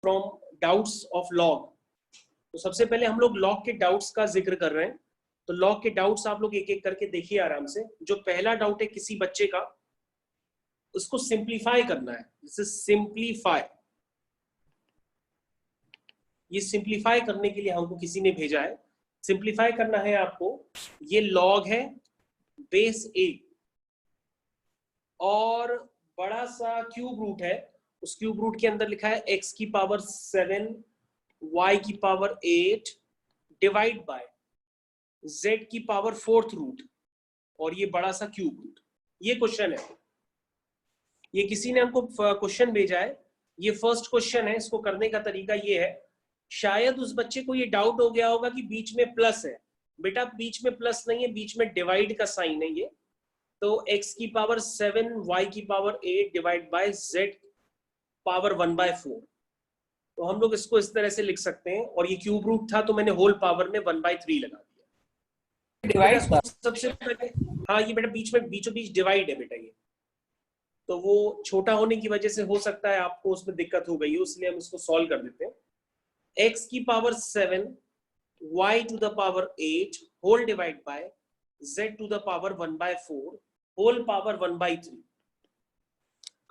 From doubts of log. तो सबसे पहले हम लोग लॉग के डाउट्स का जिक्र कर रहे हैं। तो लॉग के डाउट्स आप लोग एक एक करके देखिए आराम से। जो पहला डाउट है किसी बच्चे का, उसको सिंप्लीफाई करना है। जैसे सिंप्लीफाई, ये सिंप्लीफाई करने के लिए हमको किसी ने भेजा है। सिंप्लीफाई करना है आपको। ये लॉग है बेस ए और बड़ा सा क्यूब रूट है। उस क्यूब रूट के अंदर लिखा है x की पावर 7 y की पावर 8 डिवाइड बाय z की पावर 4th रूट और ये बड़ा सा क्यूब रूट। ये क्वेश्चन है, ये किसी ने हमको क्वेश्चन भेजा है। ये फर्स्ट क्वेश्चन है। इसको करने का तरीका ये है, शायद उस बच्चे को ये डाउट हो गया होगा कि बीच में प्लस है। बेटा बीच में प्लस नहीं है, बीच में डिवाइड का साइन है ये। तो x की पावर 7 y की power 8 divide by z power 1/4। तो हम लोग इसको इस तरह से लिख सकते हैं। और ये क्यूब रूट था तो मैंने होल पावर में 1/3 लगा दिया। डिवाइड सबसे पहले, हाँ ये बेटा बीच में बीचों बीच डिवाइड है बेटा ये। तो वो छोटा होने की वजह से हो सकता है आपको उसमें दिक्कत हो गई हो, इसलिए हम इसको सॉल्व कर देते हैं। x की power 7 y to the power 8 whole divide by z to the power 1/4 whole power 1/3।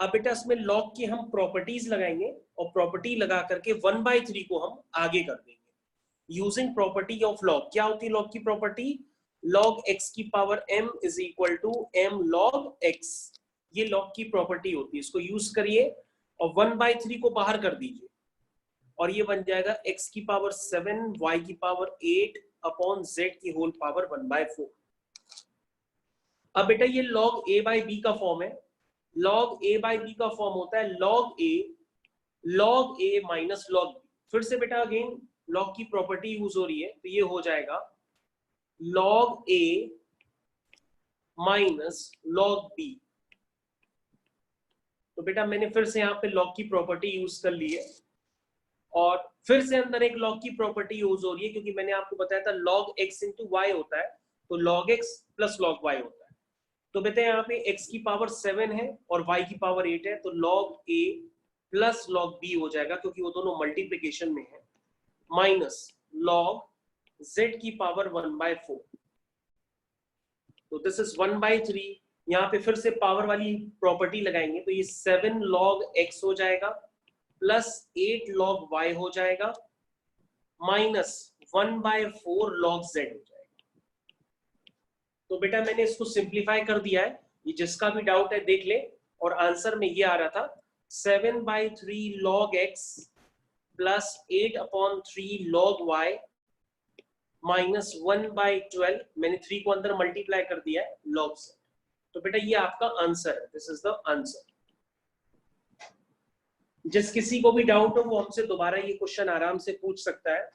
अब बेटा इसमें लॉग की हम प्रॉपर्टीज लगाएंगे और प्रॉपर्टी लगा करके 1/3 को हम आगे कर देंगे यूजिंग प्रॉपर्टी ऑफ लॉग। क्या होती है लॉग की प्रॉपर्टी? लॉग x की power m is equal to m log x। ये लॉग की प्रॉपर्टी होती है, इसको यूज करिए और 1/3 को बाहर कर दीजिए और ये बन जाएगा x की पावर 7 y की पावर 8 अपॉन z की होल पावर 1/4। अब बेटा ये log a बाई बी का फॉर्म है। log a बाई बी का फॉर्म होता है log a minus log b। फिर से बेटा अगेन log की प्रॉपर्टी यूज हो रही है, तो ये हो जाएगा log a minus log b। तो बेटा मैंने फिर से यहाँ पे log की प्रॉपर्टी यूज कर ली है और फिर से अंदर एक log की प्रॉपर्टी यूज हो रही है, क्योंकि मैंने आपको बताया था log x इंटू वाई होता है, तो log x plus log y होता है। तो बेटा यहाँ पे x की पावर 7 है और y की पावर 8 है, तो log a plus log b हो जाएगा क्योंकि वो दोनों मल्टीप्लिकेशन में है, माइनस log z की पावर 1/4। तो दिस इज 1/3। यहाँ पे फिर से पावर वाली प्रॉपर्टी लगाएंगे तो ये 7 log x हो जाएगा प्लस 8 log y हो जाएगा माइनस 1/4 log z हो जाएगा। तो बेटा मैंने इसको सिंप्लीफाई कर दिया है। ये जिसका भी डाउट है देख ले। और आंसर में ये आ रहा था 7/3 log x plus 8/3 log y minus 1/12। मैंने 3 को अंदर मल्टीप्लाई कर दिया है log से। तो बेटा ये आपका आंसर है, दिस इज द आंसर। जिस किसी को भी डाउट हो वो हमसे दोबारा ये क्वेश्चन आराम से पूछ सकता है।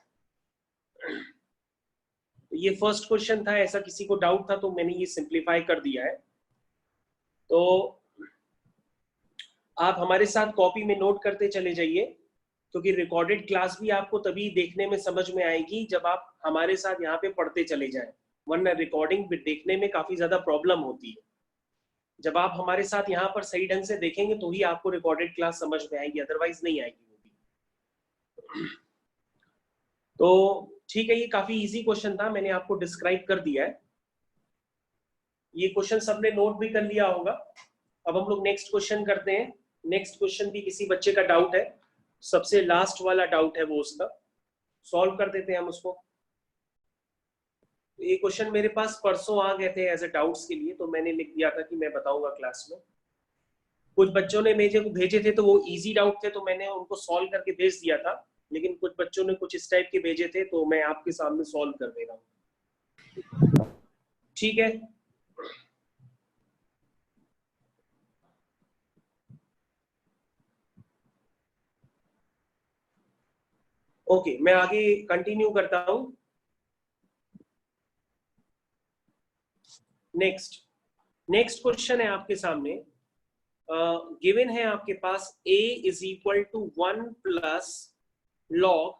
ये फर्स्ट क्वेश्चन था, ऐसा किसी को डाउट था तो मैंने ये सिंप्लीफाई कर दिया है। तो आप हमारे साथ कॉपी में नोट करते चले जाइए, क्योंकि रिकॉर्डेड क्लास भी आपको तभी देखने में समझ में आएगी जब आप हमारे साथ यहाँ पे पढ़ते चले जाएं, वरना रिकॉर्डिंग देखने में काफी ज्यादा प्रॉब्लम होती है। जब आप हमारे साथ यहाँ पर सही ढंग से देखेंगे तो ही आपको रिकॉर्डेड क्लास समझ में आएगी, अदरवाइज नहीं आएगी वो भी। तो ठीक है, ये काफी इजी क्वेश्चन था, मैंने आपको डिस्क्राइब कर दिया है। ये क्वेश्चन सबने नोट भी कर लिया होगा। अब हम लोग नेक्स्ट क्वेश्चन करते हैं। नेक्स्ट क्वेश्चन भी किसी बच्चे का डाउट है, सबसे लास्ट वाला डाउट है वो, उसका सॉल्व कर देते हैं हम उसको। ये क्वेश्चन मेरे पास परसों आ गए थे एज ए डाउट्स के लिए, तो मैंने लिख दिया था कि मैं बताऊंगा क्लास में। कुछ बच्चों ने मेरे को भेजे थे तो वो इजी डाउट थे, तो मैंने उनको सॉल्व करके भेज दिया था। लेकिन कुछ बच्चों ने कुछ इस टाइप के भेजे थे तो मैं आपके सामने सॉल्व कर दे रहा हूँ। ठीक है, ओके मैं आगे कंटिन्यू करता हूं। नेक्स्ट क्वेश्चन है आपके सामने। गिवन है आपके पास a is equal to 1 plus log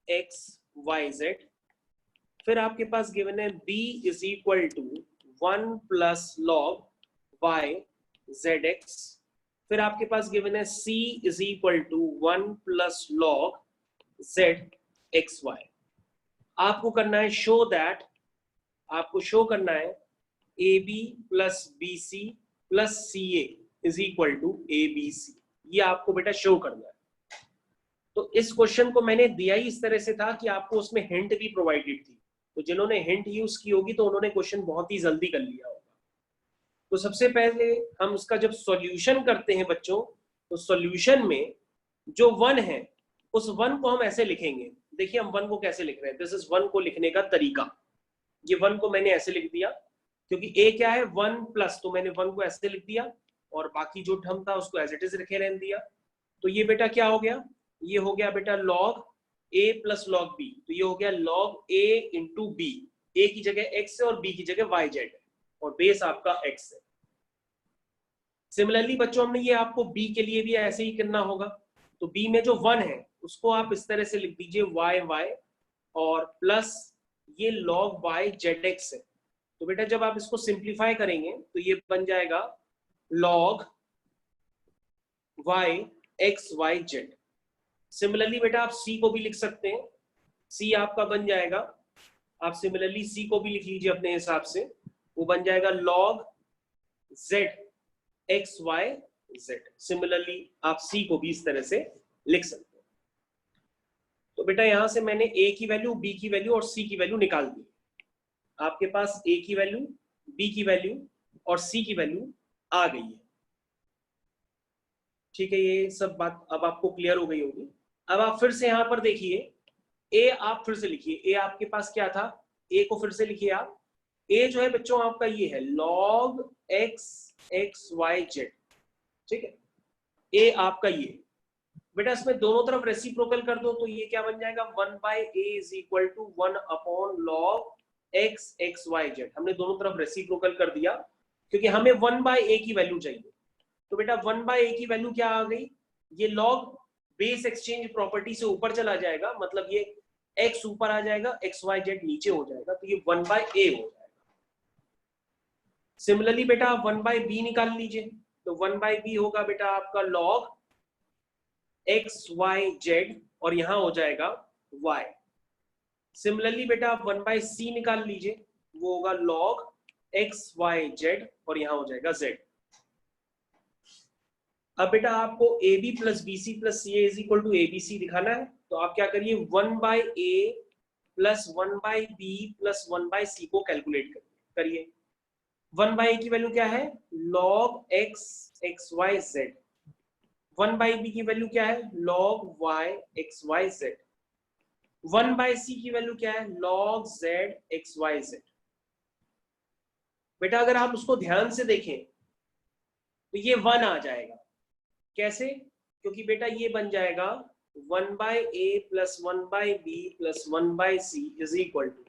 x y z। फिर आपके पास गिवन है b is equal to 1 plus log y z x। फिर आपके पास गिवन है c is equal to 1 plus log z x y. आपको करना है शो दैट, आपको शो करना है a B plus B C plus C A is equal to A B c. ये आपको बेटा शो करना है। तो इस क्वेश्चन को मैंने दिया ही इस तरह से था कि आपको उसमें हिंट भी प्रोवाइडेड थी, तो जिन्होंने हिंट यूज की होगी तो उन्होंने क्वेश्चन बहुत ही जल्दी कर लिया होगा। तो सबसे पहले हम उसका जब सॉल्यूशन करते हैं बच्चों, तो सॉल्यूशन में जो 1 है उस 1 को हम ऐसे लिखेंगे। देखिए हम 1 को कैसे लिख रहे हैं, दिस इज 1 को लिखने का तरीका। ये 1 को मैंने ऐसे लिख दिया क्योंकि a क्या है 1 प्लस, तो मैंने 1 को ऐसे लिख दिया और बाकी जो टर्म था उसको एज इट इज लिखे रहने दिया। तो ये बेटा क्या हो गया, ये हो गया बेटा log a plus log b। तो ये हो गया log a into b। a की जगह x है और b की जगह yz है और बेस आपका x है। सिमिलरली बच्चों हमने ये आपको b के लिए भी ऐसे ही करना होगा। तो b में जो 1 है उसको आप इस तरह से लिख दीजिए y और प्लस ये log y zx है। तो बेटा जब आप इसको सिंप्लीफाई करेंगे तो ये बन जाएगा log y x y z। Similarly बेटा आप c को भी लिख सकते हैं, c आपका बन जाएगा, आप सिमिलरली c को भी लिख लीजिए अपने हिसाब से, वो बन जाएगा log z x y z। Similarly आप c को भी इस तरह से लिख सकते हैं। तो बेटा यहां से मैंने a की वैल्यू, b की वैल्यू और c की वैल्यू निकाल दी। आपके पास a की वैल्यू, b की वैल्यू और c की वैल्यू आ गई है। ठीक है, ये सब बात अब आपको क्लियर हो गई होगी। अब आप फिर से यहां पर देखिए, a आप फिर से लिखिए, a आपके पास क्या था, a को फिर से लिखिए आप। a जो है बच्चों आपका ये है log x x y z। ठीक है, a आपका ये बेटा, इसमें दोनों तरफ रेसिप्रोकल कर दो तो ये क्या बन जाएगा 1 by a is equal to 1 upon log x x y z। हमने दोनों तरफ रेसिप्रोकल कर दिया क्योंकि हमें 1 बाई a की वैल्यू चाहिए। तो बेटा 1 बाई a की वैल्यू क्या आ गई, ये log बेस एक्सचेंज प्रॉपर्टी से ऊपर चला जाएगा, मतलब ये x ऊपर आ जाएगा, x y z नीचे हो जाएगा, तो ये 1 बाई a हो जाएगा। सिमिलरली बेटा आप 1 बाई b निकाल लीजिए, तो 1 बाई b होगा बेटा आपका log x y z और यहां हो जाएगा y। सिमिलरली बेटा आप 1 बाई c निकाल लीजिए, वो होगा log x y z और यहां हो जाएगा z। अब बेटा आपको A B plus B C plus C A is equal to A B C दिखाना है, तो आप क्या करिए 1 by A plus 1 by B plus 1 by C को कैलकुलेट करिए। 1 बाई ए की वैल्यू क्या है log x x y z। 1 by B की वैल्यू क्या है log y x y z। 1 by C की वैल्यू क्या है log z x y z। बेटा अगर आप उसको ध्यान से देखें तो ये 1 आ जाएगा। कैसे, क्योंकि बेटा ये बन जाएगा 1 by A plus 1 by B plus 1 by c is equal to,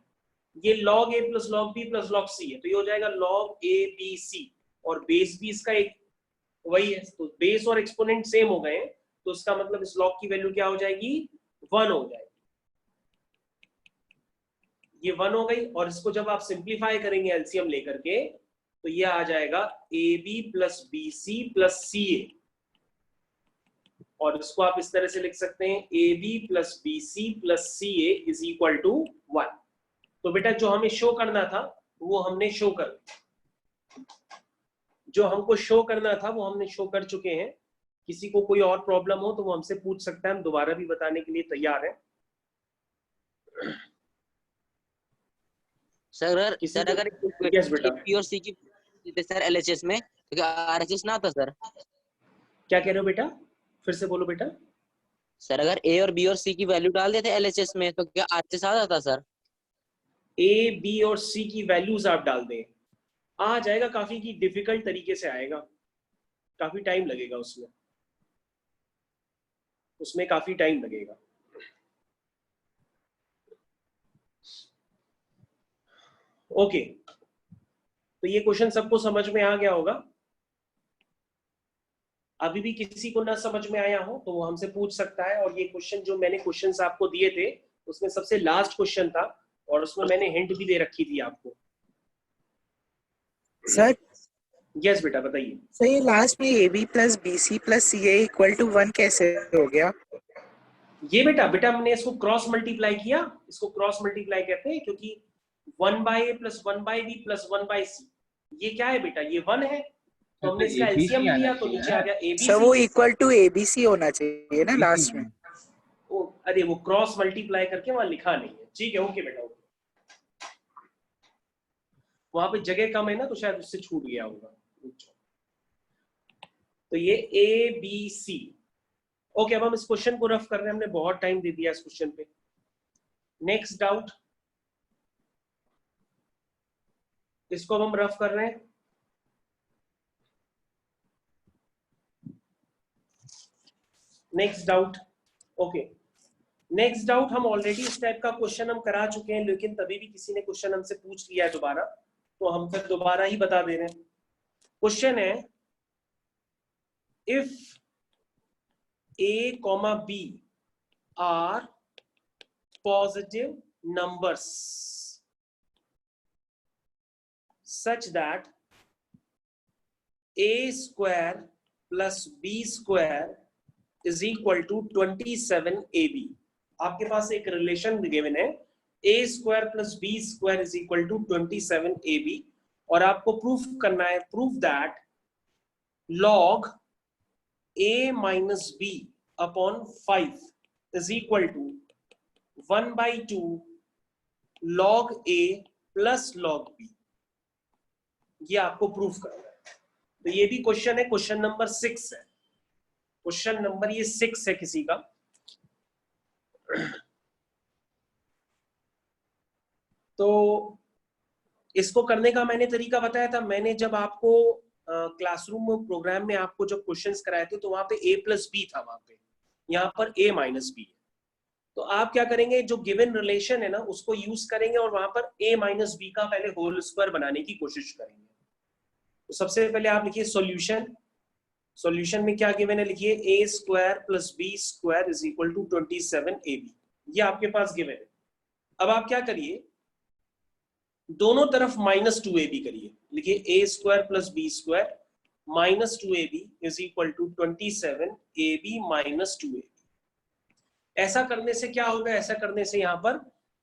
ये log a plus log b plus log c है, तो ये हो जाएगा log a b c और बेस भी इसका एक वही है, तो बेस और एक्सपोनेंट सेम हो गए, तो इसका मतलब इस log की वैल्यू क्या हो जाएगी 1 हो जाएगी। ये 1 हो गई और इसको जब आप सिंप्लीफाई करेंगे एलसीएम लेकर के तो ये आ जाएगा A B plus B C plus C A, और इसको आप इस तरह से लिख सकते हैं A B plus B C plus C A is equal to 1। तो बेटा जो हमें शो करना था वो हमने शो कर, जो हमको शो करना था वो हमने शो कर चुके हैं। किसी को कोई और प्रॉब्लम हो तो वो हमसे पूछ सकता है, हम दोबारा भी बताने के लिए तैयार हैं। सर अगर यस बेटा, बी और सी की सर एलएचएस में तो आरएचएस ना आता सर? क्या कह रहे हो बेटा, फिर से बोलो बेटा। सर अगर ए और बी और सी की वैल्यू डाल देते एलएचएस में तो क्या आरएचएस आ जाता सर? ए बी और सी की वैल्यूज आप डाल दें, आ जाएगा, काफी की डिफिकल्ट तरीके से आएगा, काफी टाइम लगेगा उसमें काफी टाइम लगेगा। ओके, तो ये क्वेश्चन सबको समझ में आ गया होगा। अभी भी किसी को ना समझ में आया हो तो वो हमसे पूछ सकता है, और ये क्वेश्चन जो मैंने क्वेश्चंस आपको दिए थे उसमें सबसे लास्ट क्वेश्चन था और उसमें मैंने हिंट भी दे रखी थी आपको। सर यस बेटा बताइए। सर ये लास्ट में AB plus BC plus CA equal to 1 कैसे हो गया? ये बेटा हमने इसको क्रॉस मल्टीप्लाई किया, इसको क्रॉस मल्टीप्लाई कहते हैं, क्योंकि 1/A plus 1/B plus 1/C ये क्या है बेटा, ये 1 है, तो हमने इसका एलसीएम लिया तो नीचे आ गया ABC। सर वो इक्वल टू ABC होना चाहिए ना लास्ट में। ओ अरे वो क्रॉस मल्टीप्लाई करके वहां लिखा नहीं है, ठीक है ओके बेटा, वहां पे जगह कम है ना तो शायद उससे छूट गया होगा। तो ये ABC। ओके अब हम इस क्वेश्चन को रफ कर रहे हैं, हमने बहुत टाइम दे दिया इस क्वेश्चन पे। नेक्स्ट डाउट, इसको अब हम रफ कर रहे हैं। Next doubt, okay next doubt, हम ऑलरेडी इस टाइप का क्वेश्चन हम करा चुके हैं, लेकिन तभी भी किसी ने क्वेश्चन हमसे पूछ लिया है दोबारा, तो हम फिर दोबारा ही बता दे रहे हैं। क्वेश्चन है if A, B are positive numbers such that A square plus B square is equal to 27AB। आपके पास एक रिलेशन गिवन है, A square plus B square is equal to 27AB, और आपको प्रूफ करना है, proof that log A minus B upon 5 is equal to 1/2 log A plus log B। ये आपको proof करना है। तो ये भी क्वेश्चन है, क्वेश्चन नंबर 6 है, क्वेश्चन नंबर ये 6 है किसी का। तो इसको करने का मैंने तरीका बताया था, मैंने जब आपको क्लासरूम प्रोग्राम में आपको जब क्वेश्चंस कराए थे तो वहां पे A प्लस बी था, वहां पे यहाँ पर A माइनस बी है। तो आप क्या करेंगे, जो गिवन रिलेशन है ना उसको यूज करेंगे और वहां पर A माइनस बी का पहले होल स्क्वायर बनाने की कोशिश करेंगे। तो सबसे पहले आप लिखिए सॉल्यूशन, सॉल्यूशन में क्या गिवन है लिखिए A square plus B square is equal to 27AB, ये आपके पास गिवन है। अब आप क्या करिए, दोनों तरफ -2AB करिए, लिखिए A square plus B square -2AB is equal to 27AB minus 2AB। ऐसा करने से क्या होगा, ऐसा करने से यहाँ पर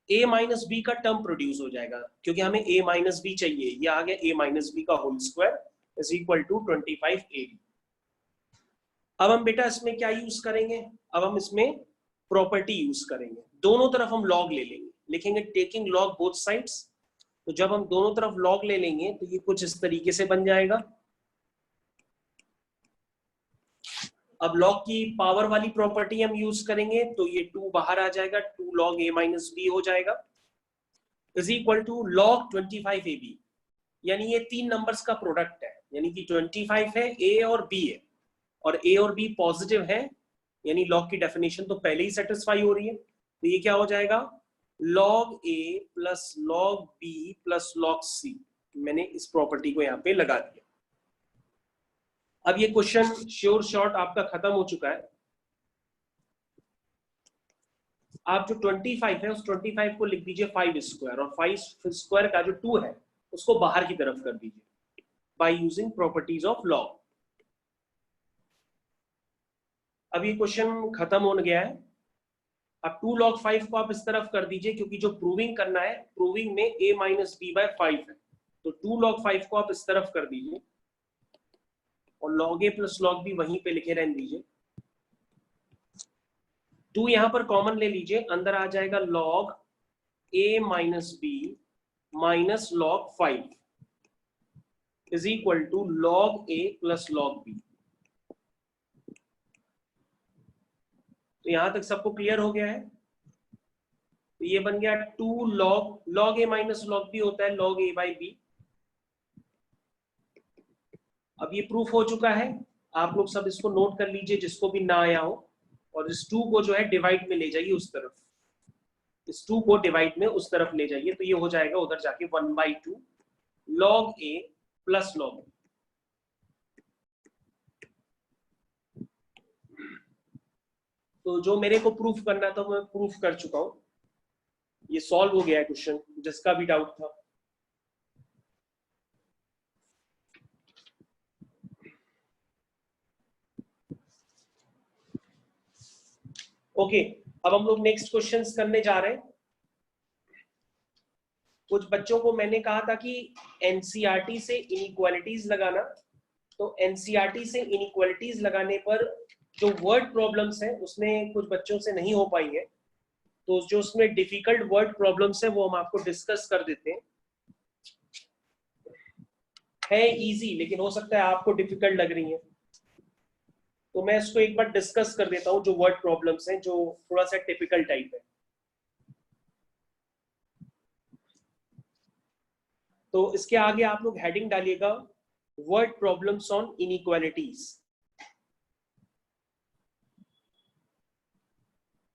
A माइनस बी का टर्म प्रोड्यूस हो जाएगा, क्योंकि हमें A माइनस बी चाहिए, ये आ गया A माइनस बी का whole square is equal to 25AB। अब हम बेटा इसमें क्या यूज करेंगे, अब हम इसमें प्रॉपर्टी यूज करेंगे, दोनों तरफ हम लॉग ले लेंगे, लिखेंगे टेकिंग लॉग बोथ साइड्स। तो जब हम दोनों तरफ लॉग ले लेंगे तो ये कुछ इस तरीके से बन जाएगा। अब लॉग की पावर वाली प्रॉपर्टी हम यूज करेंगे तो ये 2 बाहर आ जाएगा, 2 log A माइनस बी हो जाएगा is equal to log 25AB, यानी ये 3 नंबर्स का प्रोडक्ट है, यानी कि 25 है, A और B है, और A और B पॉजिटिव है, यानी लॉग की डेफिनेशन तो पहले ही सेटिस्फाई हो रही है। तो ये क्या हो जाएगा, log A plus log B plus log C। मैंने इस प्रॉपर्टी को यहाँ पे लगा दिया। अब ये क्वेश्चन श्योर शॉर्ट आपका खत्म हो चुका है। आप जो 25 है उस 25 को लिख दीजिए 5 स्क्वायर, और 5 स्क्वायर का जो 2 है उसको बाहर की तरफ कर दीजिए by using properties of log. अब ये क्वेश्चन खत्म हो गया है। अब 2 log 5 को आप इस तरफ कर दीजिए, क्योंकि जो प्रूविंग करना है, प्रूविंग में A माइनस बी बाय 5 है, तो 2 log 5 को आप इस तरफ कर दीजिए और log A plus log B वहीं पे लिखे रहने दीजिए। 2 यहां पर कॉमन ले लीजिए, अंदर आ जाएगा log A minus B minus log 5 is equal to log A plus log B। तो यहां तक सबको क्लियर हो गया है। तो ये बन गया 2 log A minus log B होता है log A बाई B। अब ये प्रूफ हो चुका है, आप लोग सब इसको नोट कर लीजिए जिसको भी ना आया हो, और इस 2 को जो है डिवाइड में ले जाइए उस तरफ, इस 2 को डिवाइड में उस तरफ ले जाइए, तो ये हो जाएगा उधर जाके 1/2 log A plus log B। तो जो मेरे को प्रूफ करना था मैं प्रूफ कर चुका हूं, ये सॉल्व हो गया है क्वेश्चन, जिसका भी डाउट था। ओके, अब हम लोग नेक्स्ट क्वेश्चंस करने जा रहे हैं। कुछ बच्चों को मैंने कहा था कि एनसीईआरटी से इनइक्वालिटीज लगाना, तो एनसीईआरटी से इनइक्वालिटीज लगाने पर जो वर्ड प्रॉब्लम्स हैं उसमें कुछ बच्चों से नहीं हो पाई है, तो जो उसमें डिफिकल्ट वर्ड प्रॉब्लम्स है वो हम आपको डिस्कस कर देते हैं। है इजी, लेकिन हो सकता है आपको डिफिकल्ट लग रही है, तो मैं इसको एक बार डिस्कस कर देता हूं, जो वर्ड प्रॉब्लम्स हैं जो थोड़ा सा टिपिकल टाइप है। तो इसके आगे आप लोग हेडिंग डालिएगा वर्ड प्रॉब्लम्स ऑन इनइक्वालिटीज।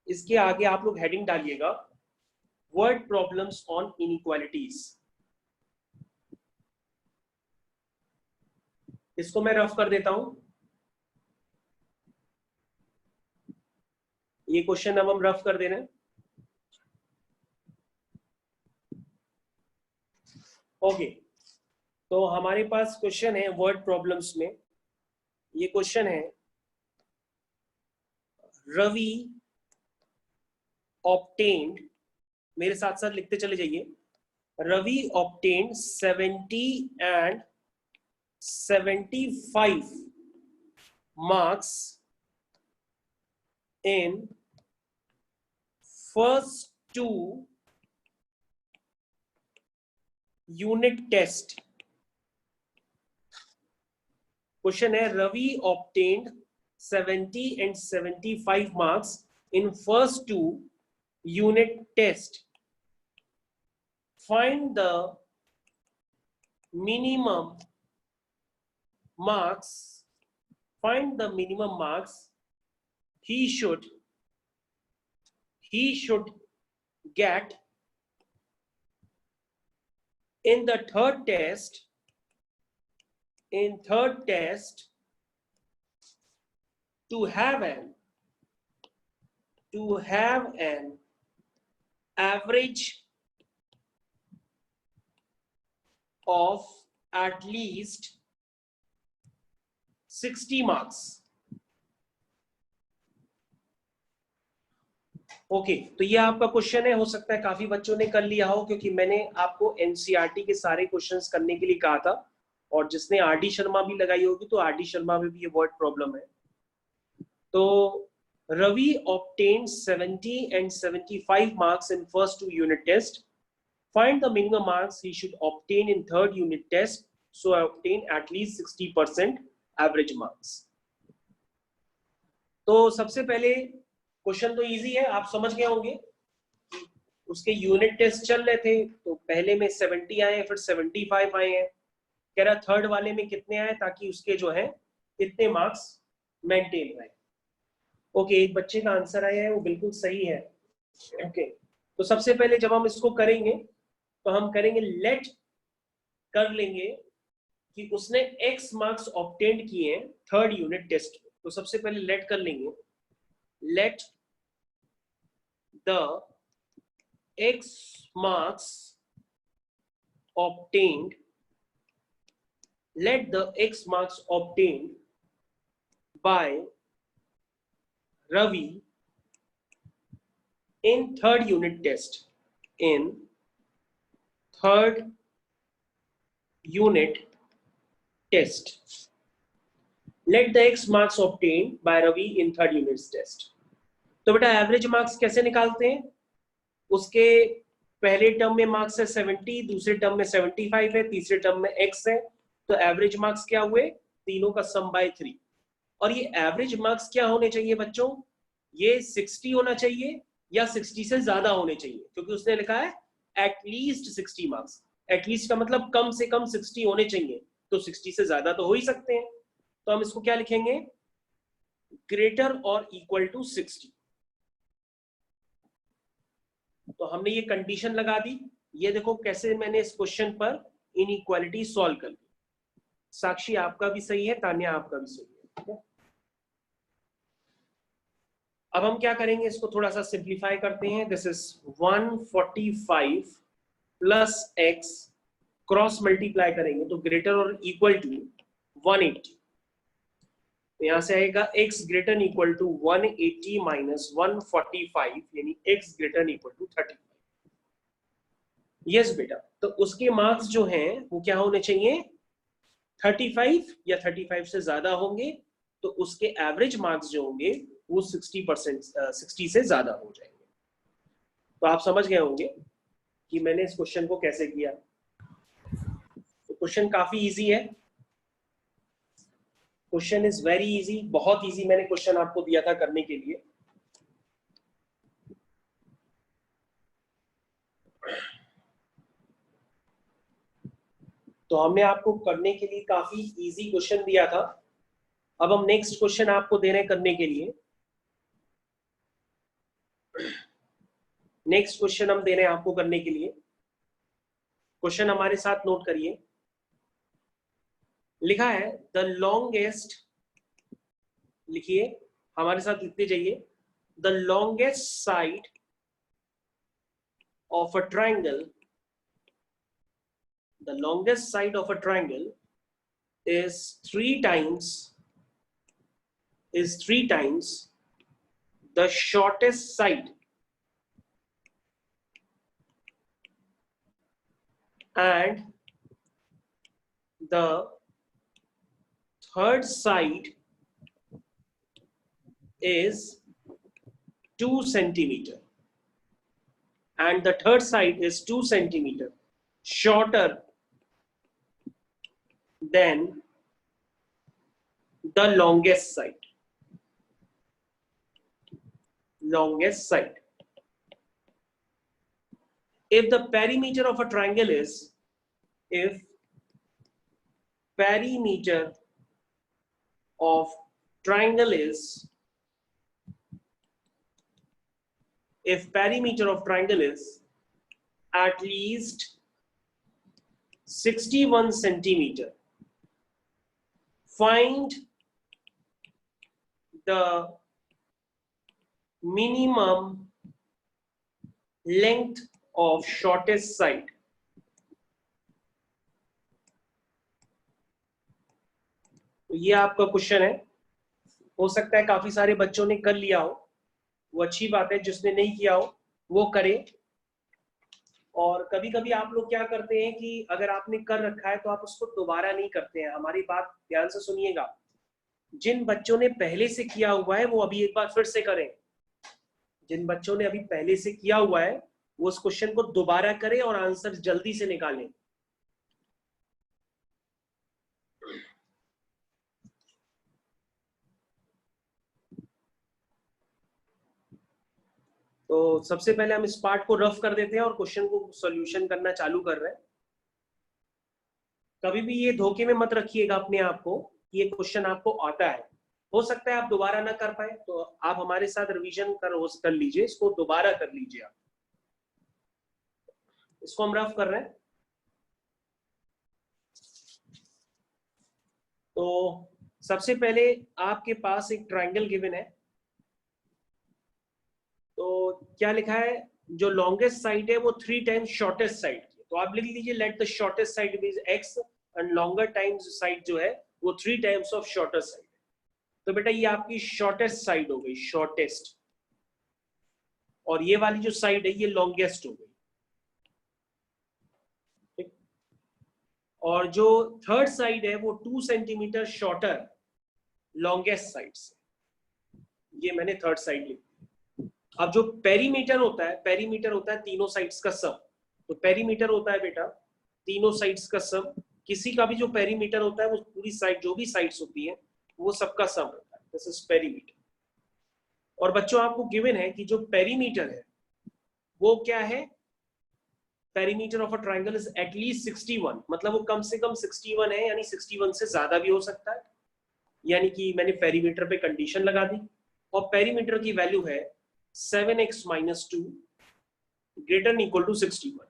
इसके आगे आप लोग हेडिंग डालिएगा वर्ड प्रॉब्लम्स ऑन इनइक्वालिटीज। इसको मैं रफ कर देता हूं। ये क्वेश्चन अब हम रफ कर दे रहे हैं। ओके, तो हमारे पास क्वेश्चन है वर्ड प्रॉब्लम्स में। ये क्वेश्चन है, रवि ऑब्टेन्ड, मेरे साथ साथ लिखते चले जाइए, Ravi obtained 70 and 75 marks in first 2 unit test. Question है, Ravi obtained 70 and 75 marks in first 2 unit test. Find the minimum marks. Find the minimum marks he should get in the third test. In third test, to have an average of at least 60 marks. Okay, तो ये आपका question है। हो सकता है काफी बच्चों ने कर लिया हो, क्योंकि मैंने आपको एनसीईआरटी के सारे क्वेश्चंस करने के लिए कहा था, और जिसने आरडी शर्मा भी लगाई होगी तो आरडी शर्मा में भी ये वर्ड प्रॉब्लम है। तो Ravi obtained 70 and 75 marks in first 2 unit test. Find the minimum marks he should obtain in third unit test, so obtain at least 60% average marks. तो सबसे पहले क्वेश्चन तो इजी है, आप समझ गए होंगे। उसके यूनिट टेस्ट चल रहे थे, तो पहले में 70 आए, फिर 75 आए हैं। कह रहा थर्ड वाले में कितने आए, ताकि उसके जो है इतने मार्क्स मेंटेन रहे। ओके, एक बच्चे का आंसर आया है, वो बिल्कुल सही है। ओके, तो सबसे पहले जब हम इसको करेंगे तो हम करेंगे लेट, कर लेंगे कि उसने x मार्क्स ऑब्टेन किए हैं थर्ड यूनिट टेस्ट में। तो सबसे पहले लेट कर लेंगे, let the x marks obtained, let the x marks obtained by Ravi in third unit test, in third unit test, let the x marks obtained by Ravi in third unit test. तो बेटा average marks कैसे निकालते हैं? उसके पहले term में marks है 70, दूसरे टर्म में 75 है, तीसरे टर्म में x है, तो एवरेज मार्क्स क्या हुए? तीनों का सम बाय 3। और ये एवरेज मार्क्स क्या होने चाहिए बच्चों? ये 60 होना चाहिए या 60 से ज्यादा होने चाहिए, क्योंकि उसने लिखा है एटलीस्ट 60 मार्क्स। एटलीस्ट का मतलब कम से कम 60 होने चाहिए, तो 60 से ज्यादा तो हो ही सकते हैं। तो हम इसको क्या लिखेंगे? ग्रेटर और इक्वल टू 60। तो हमने ये कंडीशन लगा दी। ये देखो कैसे मैंने इस क्वेश्चन पर इनइक्वालिटी सॉल्व कर ली। साक्षी आपका भी सही है, तान्या आपका भी सही है। अब हम क्या करेंगे, इसको थोड़ा सा सिंप्लीफाई करते हैं। This is 145 plus x, cross multiply करेंगे तो ग्रेटर और इक्वल टू 180। तो यहाँ से आएगा x greater equal to 180 minus 145 यानी x greater equal to 35। Yes बेटा, तो उसके मार्क्स जो हैं वो क्या होने चाहिए, 35 या 35 से ज्यादा होंगे, तो उसके एवरेज मार्क्स जो होंगे वो 60 से ज्यादा हो जाएंगे। तो आप समझ गए होंगे कि मैंने इस क्वेश्चन को कैसे किया। तो क्वेश्चन काफी इजी है, क्वेश्चन इज वेरी इजी, बहुत इजी मैंने क्वेश्चन आपको दिया था करने के लिए। तो हमने आपको करने के लिए काफी इजी क्वेश्चन दिया था। अब हम नेक्स्ट क्वेश्चन आपको दे रहे हैं करने के लिए। नेक्स्ट क्वेश्चन हम दे रहे हैं आपको करने के लिए। क्वेश्चन हमारे साथ नोट करिए। लिखा है द लॉन्गेस्ट, लिखिए हमारे साथ लिखते जाइए, the longest side of a triangle, the longest side of a triangle is three times the shortest side, and the third side is 2 centimeter, and the third side is 2 centimeter shorter than the longest side. Longest side. If the perimeter of a triangle is, if perimeter of triangle is, if perimeter of triangle is at least 61 centimeter, find the minimum length of shortest side. तो ये आपका question है। हो सकता है काफी सारे बच्चों ने कर लिया हो, वो अच्छी बात है, जिसने नहीं किया हो वो करे। और कभी कभी आप लोग क्या करते हैं कि अगर आपने कर रखा है तो आप उसको दोबारा नहीं करते हैं। हमारी बात ध्यान से सुनिएगा, जिन बच्चों ने पहले से किया हुआ है वो अभी एक बार फिर से करें। जिन बच्चों ने अभी पहले से किया हुआ है वो उस क्वेश्चन को दोबारा करें और आंसर जल्दी से निकालें। तो सबसे पहले हम इस पार्ट को रफ कर देते हैं और क्वेश्चन को सॉल्यूशन करना चालू कर रहे हैं। कभी भी ये धोखे में मत रखिएगा अपने आप को कि ये क्वेश्चन आपको आता है। हो सकता है आप दोबारा ना कर पाए, तो आप हमारे साथ रिवीजन कर लीजिए, इसको दोबारा कर लीजिए आप। इसको हम रफ कर रहे हैं। तो सबसे पहले आपके पास एक ट्रायंगल गिवन है। तो क्या लिखा है, जो लॉन्गेस्ट साइड है वो 3 टाइम्स शॉर्टेस्ट साइड है। तो आप लिख लीजिए let the shortest side be x and longer times side जो है वो 3 टाइम्स ऑफ शॉर्टेस्ट साइड है। तो बेटा ये आपकी शॉर्टेस्ट साइड हो गई, शॉर्टेस्ट, और ये वाली जो साइड है ये लॉन्गेस्ट हो गई। ठीक, और जो थर्ड साइड है वो 2 सेंटीमीटर शॉर्टर लॉन्गेस्ट साइड से, ये मैंने थर्ड साइड लिखी। अब जो पेरीमीटर होता है, पेरीमीटर होता है तीनों साइड्स का सम। तो पेरीमीटर होता है बेटा तीनों साइड्स का सम। किसी का भी जो पेरीमीटर होता है वो पूरी साइड, जो भी साइड्स होती है वो सबका सम होता है। This is perimeter. और बच्चों आपको गिवन है कि जो पेरीमीटर है वो क्या है, perimeter of a triangle is at least 61, मतलब वो कम से कम 61 है, यानी 61 से ज्यादा भी हो सकता है। यानी कि मैंने पेरीमीटर पे कंडीशन लगा दी, और पेरीमीटर की वैल्यू है 7x - 2 ग्रेटर इक्वल टू 61।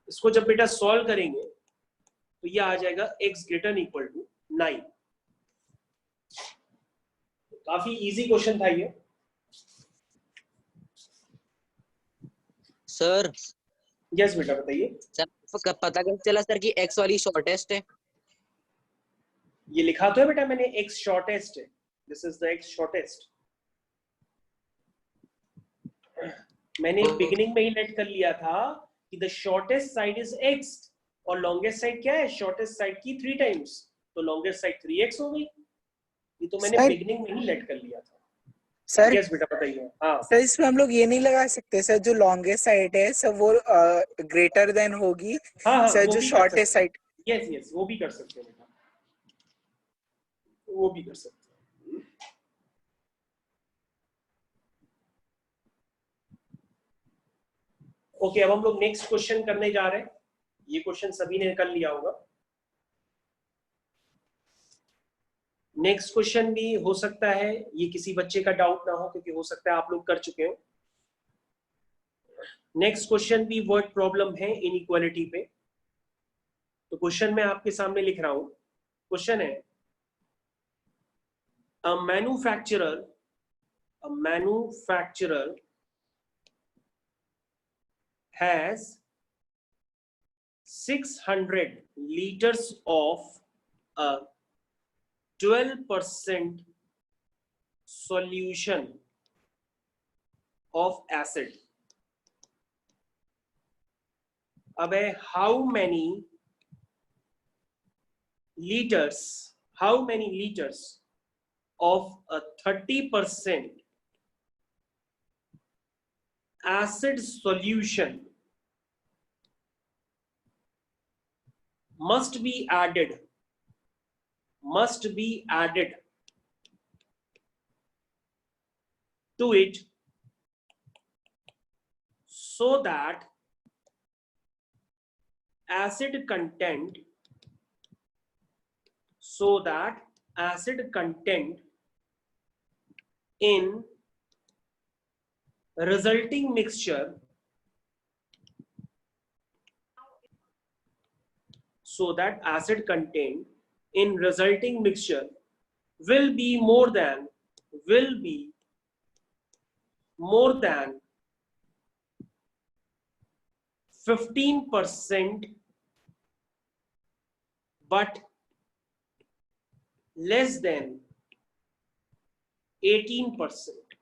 इसको जब बेटा सॉल्व करेंगे तो ये आ जाएगा x ग्रेटर इक्वल टू 9। काफी इजी क्वेश्चन था ये। सर यस बेटा बताइए। सर पता कैसे चला सर कि x वाली शॉर्टेस्ट है? ये लिखा तो है बेटा मैंने, x शॉर्टेस्ट है, this is the x shortest. मैंने बिगिनिंग में ही लेट कर लिया था कि the shortest side is x और लॉन्गेस्ट साइड क्या है, शॉर्टेस्ट साइड की 3 टाइम्स, तो लॉन्गेस्ट साइड 3x हो गई। ये तो मैंने बिगिनिंग में ही लेट कर लिया था। सर यस बेटा बताइए। हाँ सर इसमें हम लोग ये नहीं लगा सकते सर, जो लॉन्गेस्ट साइड है सर वो ग्रेटर देन होगी हाँ सर वो जो भी कर शॉर्टेस्ट सकते हैं। साइड। यस यस वो भी कर सकते हैं बेटा, वो भी कर सकते हैं। ओके अब हम लोग नेक्स्ट क्वेश्चन करने जा रहे हैं। ये क्वेश्चन सभी ने कर लिया होगा। नेक्स्ट क्वेश्चन भी हो सकता है ये किसी बच्चे का डाउट ना हो, क्योंकि हो सकता है आप लोग कर चुके हो। नेक्स्ट क्वेश्चन भी वर्ड प्रॉब्लम है इनइक्वालिटी पे। तो क्वेश्चन मैं आपके सामने लिख रहा हूं। क्वेश्चन है a manufacturer has 600 liters of a 12% solution of acid. अब है how many liters of a 30% acid solution must be added to it so that acid content in resulting mixture will be more than 15% but less than 18%।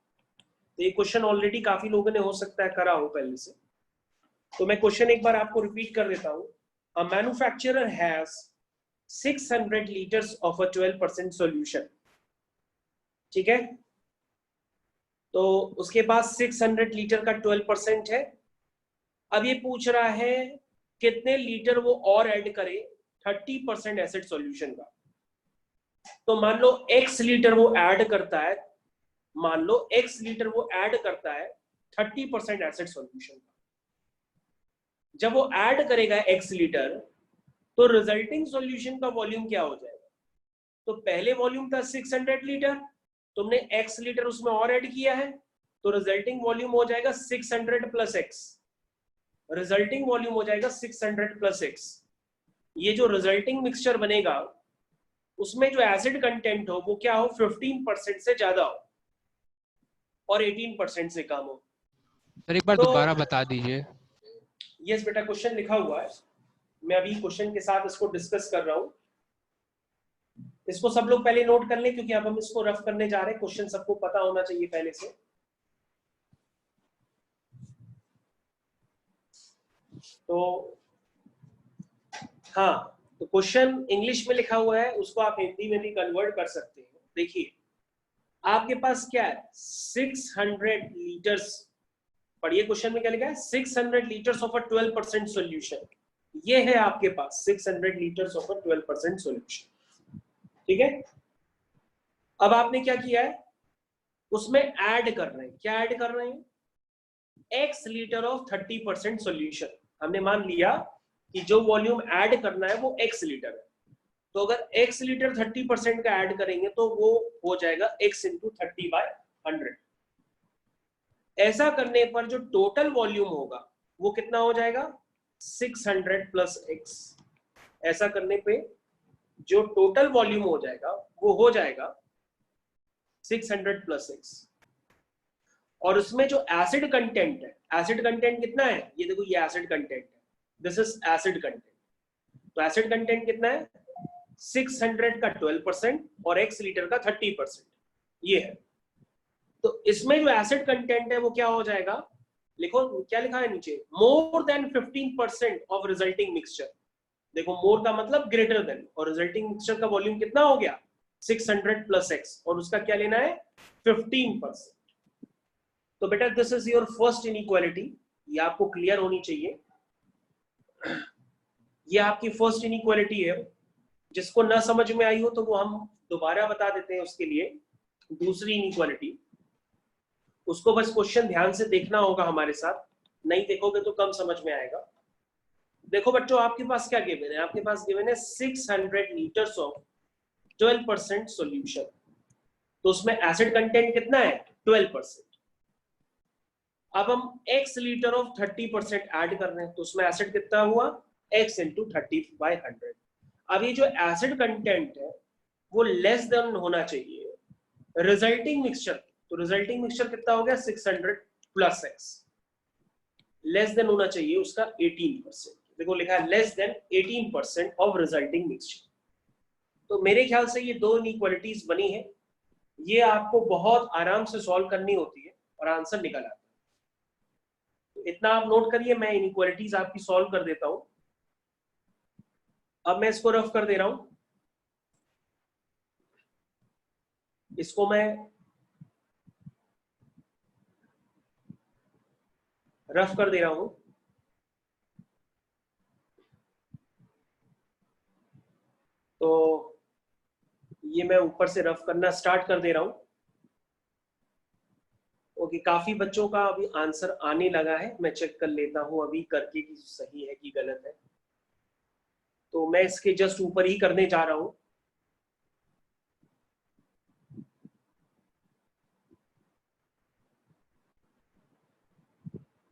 तो ये question already काफी लोगों ने हो सकता है करा हो पहले से, तो मैं क्वेश्चन एक बार आपको रिपीट कर देता हूं। A manufacturer has 600 liters of a 12% solution। ठीक है, तो उसके पास 600 लीटर का 12% है। अब ये पूछ रहा है कितने लीटर वो और ऐड करे 30% एसिड सॉल्यूशन का। तो मान लो x लीटर वो ऐड करता है, 30% एसिड सॉल्यूशन का। जब वो ऐड करेगा x लीटर तो रिजल्टिंग सॉल्यूशन का वॉल्यूम क्या हो जाएगा? तो पहले वॉल्यूम था 600 लीटर, तुमने x लीटर उसमें और ऐड किया है, तो रिजल्टिंग वॉल्यूम हो जाएगा 600 प्लस x। रिजल्टिंग वॉल्यूम हो जाएगा 600 प्लस x। ये जो रिजल्टिंग मिक्सचर बनेगा उसमें जो एसिड कंटेंट हो वो क्या हो, 15% से ज्यादा हो और 18% से कम हो। सर एक बार दोबारा बता दीजिए। यस बेटा क्वेश्चन लिखा हुआ है, मैं अभी क्वेश्चन के साथ इसको डिस्कस कर रहा हूं। इसको सब लोग पहले नोट कर लें क्योंकि अब हम इसको रफ करने जा रहे हैं। क्वेश्चन सबको पता होना चाहिए पहले से। तो हाँ, तो क्वेश्चन इंग्लिश में लिखा हुआ है, उसको आप हिंदी में भी कन्वर्ट कर सकते हैं। देखिए आपके पास क्या है, 600 लीटर्स, पढ़िए क्वेश्चन में क्या लिखा है, 600 लीटर्स ऑफ अ 12% सॉल्यूशन। ये है आपके पास 600 लीटर्स ऑफ अ 12% सॉल्यूशन। ठीक है, अब आपने क्या किया है, उसमें ऐड कर रहे हैं। क्या ऐड कर रहे हैं, x लीटर ऑफ 30% सॉल्यूशन। हमने मान लिया कि जो वॉल्यूम ऐड करना है वो x लीटर है, तो अगर x लीटर 30% का ऐड करेंगे तो वो हो जाएगा x इंटू 30/100। ऐसा करने पर जो टोटल वॉल्यूम होगा वो कितना हो जाएगा, 600 प्लस x। ऐसा करने पे जो टोटल वॉल्यूम हो जाएगा वो हो जाएगा 600 प्लस x। और उसमें जो एसिड कंटेंट है, एसिड कंटेंट कितना है, ये देखो ये एसिड कंटेंट है, दिस इज एसिड कंटेंट। तो एसिड कंटेंट कितना है, 600 का 12% और x लीटर का 30%। ये है। तो इसमें जो एसिड कंटेंट है वो क्या हो जाएगा, लिखो क्या लिखा है नीचे, more than 15% of resulting mixture. देखो मोर का मतलब ग्रेटर देन, और रिजल्टिंग मिक्सचर का वॉल्यूम कितना हो गया 600 + x, और उसका क्या लेना है 15%। तो बेटा this is your first inequality, ये आपको क्लियर होनी चाहिए। ये आपकी फर्स्ट इनइक्वालिटी है। जिसको ना समझ में आई हो तो वो हम दोबारा बता देते हैं। उसके लिए दूसरी इनइक्वालिटी, उसको बस क्वेश्चन ध्यान से देखना होगा हमारे साथ, नहीं देखोगे तो कम समझ में आएगा। देखो बच्चों, आपके पास क्या गिवन है, आपके पास गिवन है 600 लीटर्स ऑफ 12% सॉल्यूशन। तो उसमें एसिड कंटेंट कितना है 12%। अब हम x लीटर ऑफ 30% ऐड कर रहे हैं, तो उसमें एसिड कितना हुआ x × 30/100। अब ये जो एसिड कंटेंट है वो लेस देन होना चाहिए रिजल्टिंग मिक्सचर। तो रिजल्टिंग मिक्सचर कितना हो गया 600 + x, लेस देन होना चाहिए उसका 18%। देखो लिखा है less than 18% of resulting mixture. तो मेरे ख्याल से ये दो इनइक्वालिटीज बनी है, ये आपको बहुत आराम से सॉल्व करनी होती है और आंसर निकल आता है। तो इतना आप नोट करिए, मैं इनइक्वालिटीज आपकी सॉल्व कर देता हूं। अब मैं इसको रफ कर दे रहा हूं, इसको मैं रफ कर दे रहा हूं। तो ये मैं ऊपर से रफ करना स्टार्ट कर दे रहा हूं। ओके, काफी बच्चों का अभी आंसर आने लगा है, मैं चेक कर लेता हूं अभी करके कि सही है कि गलत है। तो मैं इसके जस्ट ऊपर ही करने जा रहा हूं।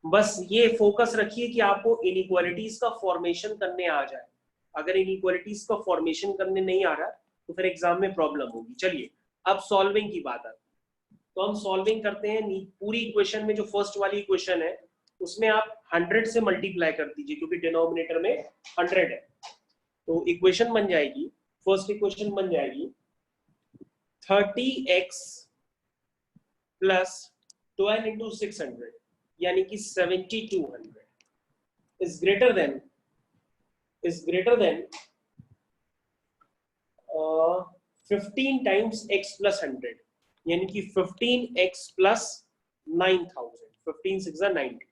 बस ये फोकस रखिए कि आपको इनइक्वालिटीज का फॉर्मेशन करने आ जाए। अगर इनइक्वालिटीज का फॉर्मेशन करने नहीं आ रहा तो फिर एग्जाम में प्रॉब्लम होगी। चलिए अब सॉल्विंग की बात आती है। तो हम सॉल्विंग करते हैं। पूरी इक्वेशन में जो फर्स्ट वाली इक्वेशन है उसमें आप 100 से मल्टीप्लाई कर दीजिए, क्योंकि डिनोमिनेटर में 100 है। तो इक्वेशन बन जाएगी, फर्स्ट इक्वेशन बन जाएगी 30x + 12 × 600 यानी कि 7200 is greater than 15 times x + 100 यानी कि 15x + 9000। 15 × 6 = 90।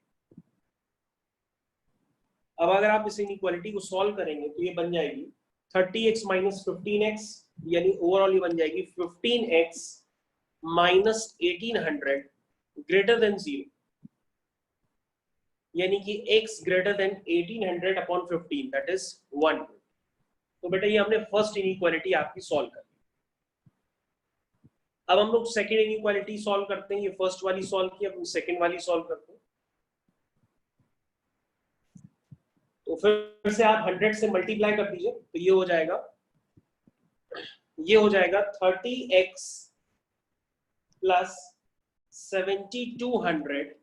अब अगर आप इस इनइक्वालिटी को सॉल्व करेंगे तो ये बन जाएगी 30x - 15x, यानी ओवरऑल ये बन जाएगी 15x - 1800 greater than 0, यानी कि x greater than 1800 upon 15 that is 1। तो बेटा ये हमने फर्स्ट इनइक्वालिटी आपकी सॉल्व कर ली। अब हम लोग सेकंड इनइक्वालिटी सॉल्व करते हैं। ये फर्स्ट वाली सॉल्व की, अब हम सेकंड वाली सॉल्व करते हैं। तो फिर से आप 100 से मल्टीप्लाई कर दीजिए, तो ये हो जाएगा 30x + 7200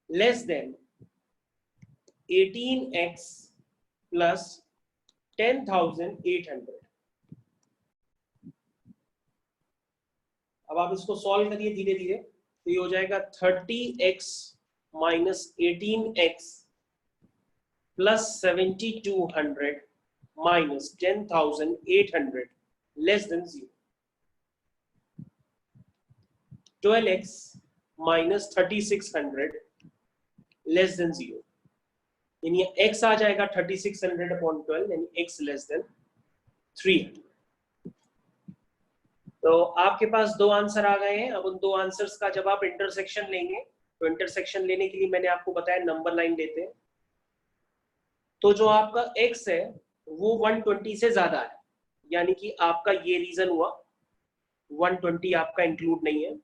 less than 18x + 10,800। अब आप इसको सॉल्व करिए धीरे धीरे, तो ये हो जाएगा 30x - 18x + 7200 - 10,800 less than 0। 12x - 3600 less than 0, यानी x आ जाएगा 3600 upon 12, यानी x less than 300। तो आपके पास दो आंसर आ गए हैं। अब उन दो आंसर्स का जब आप इंटरसेक्शन लेंगे, तो इंटरसेक्शन लेने के लिए मैंने आपको बताया नंबर लाइन लेते हैं। तो जो आपका x है वो 120 से ज्यादा है, यानी कि आपका ये रीजन हुआ 120 आपका इंक्लूड नहीं है।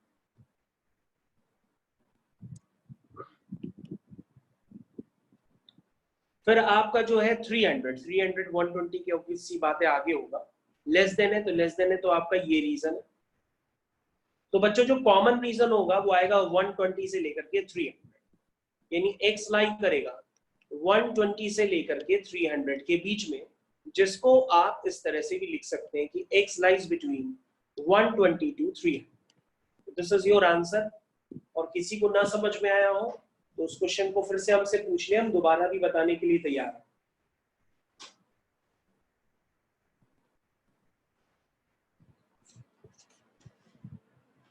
फिर आपका जो है 300 120 की ऑब्वियस सी बात है आगे होगा। लेस देन है तो आपका ये रीजन है। तो बच्चों जो कॉमन रीजन होगा वो आएगा 120 से लेकर के 300, यानी x लाई करेगा 120 से लेकर के 300 के बीच में, जिसको आप इस तरह से भी लिख सकते हैं कि x lies between 122 300। This is your answer. और किसी को ना समझ में आया हो तो उस क्वेश्चन को फिर से हमसे पूछ ले, हम दोबारा भी बताने के लिए तैयार हैं।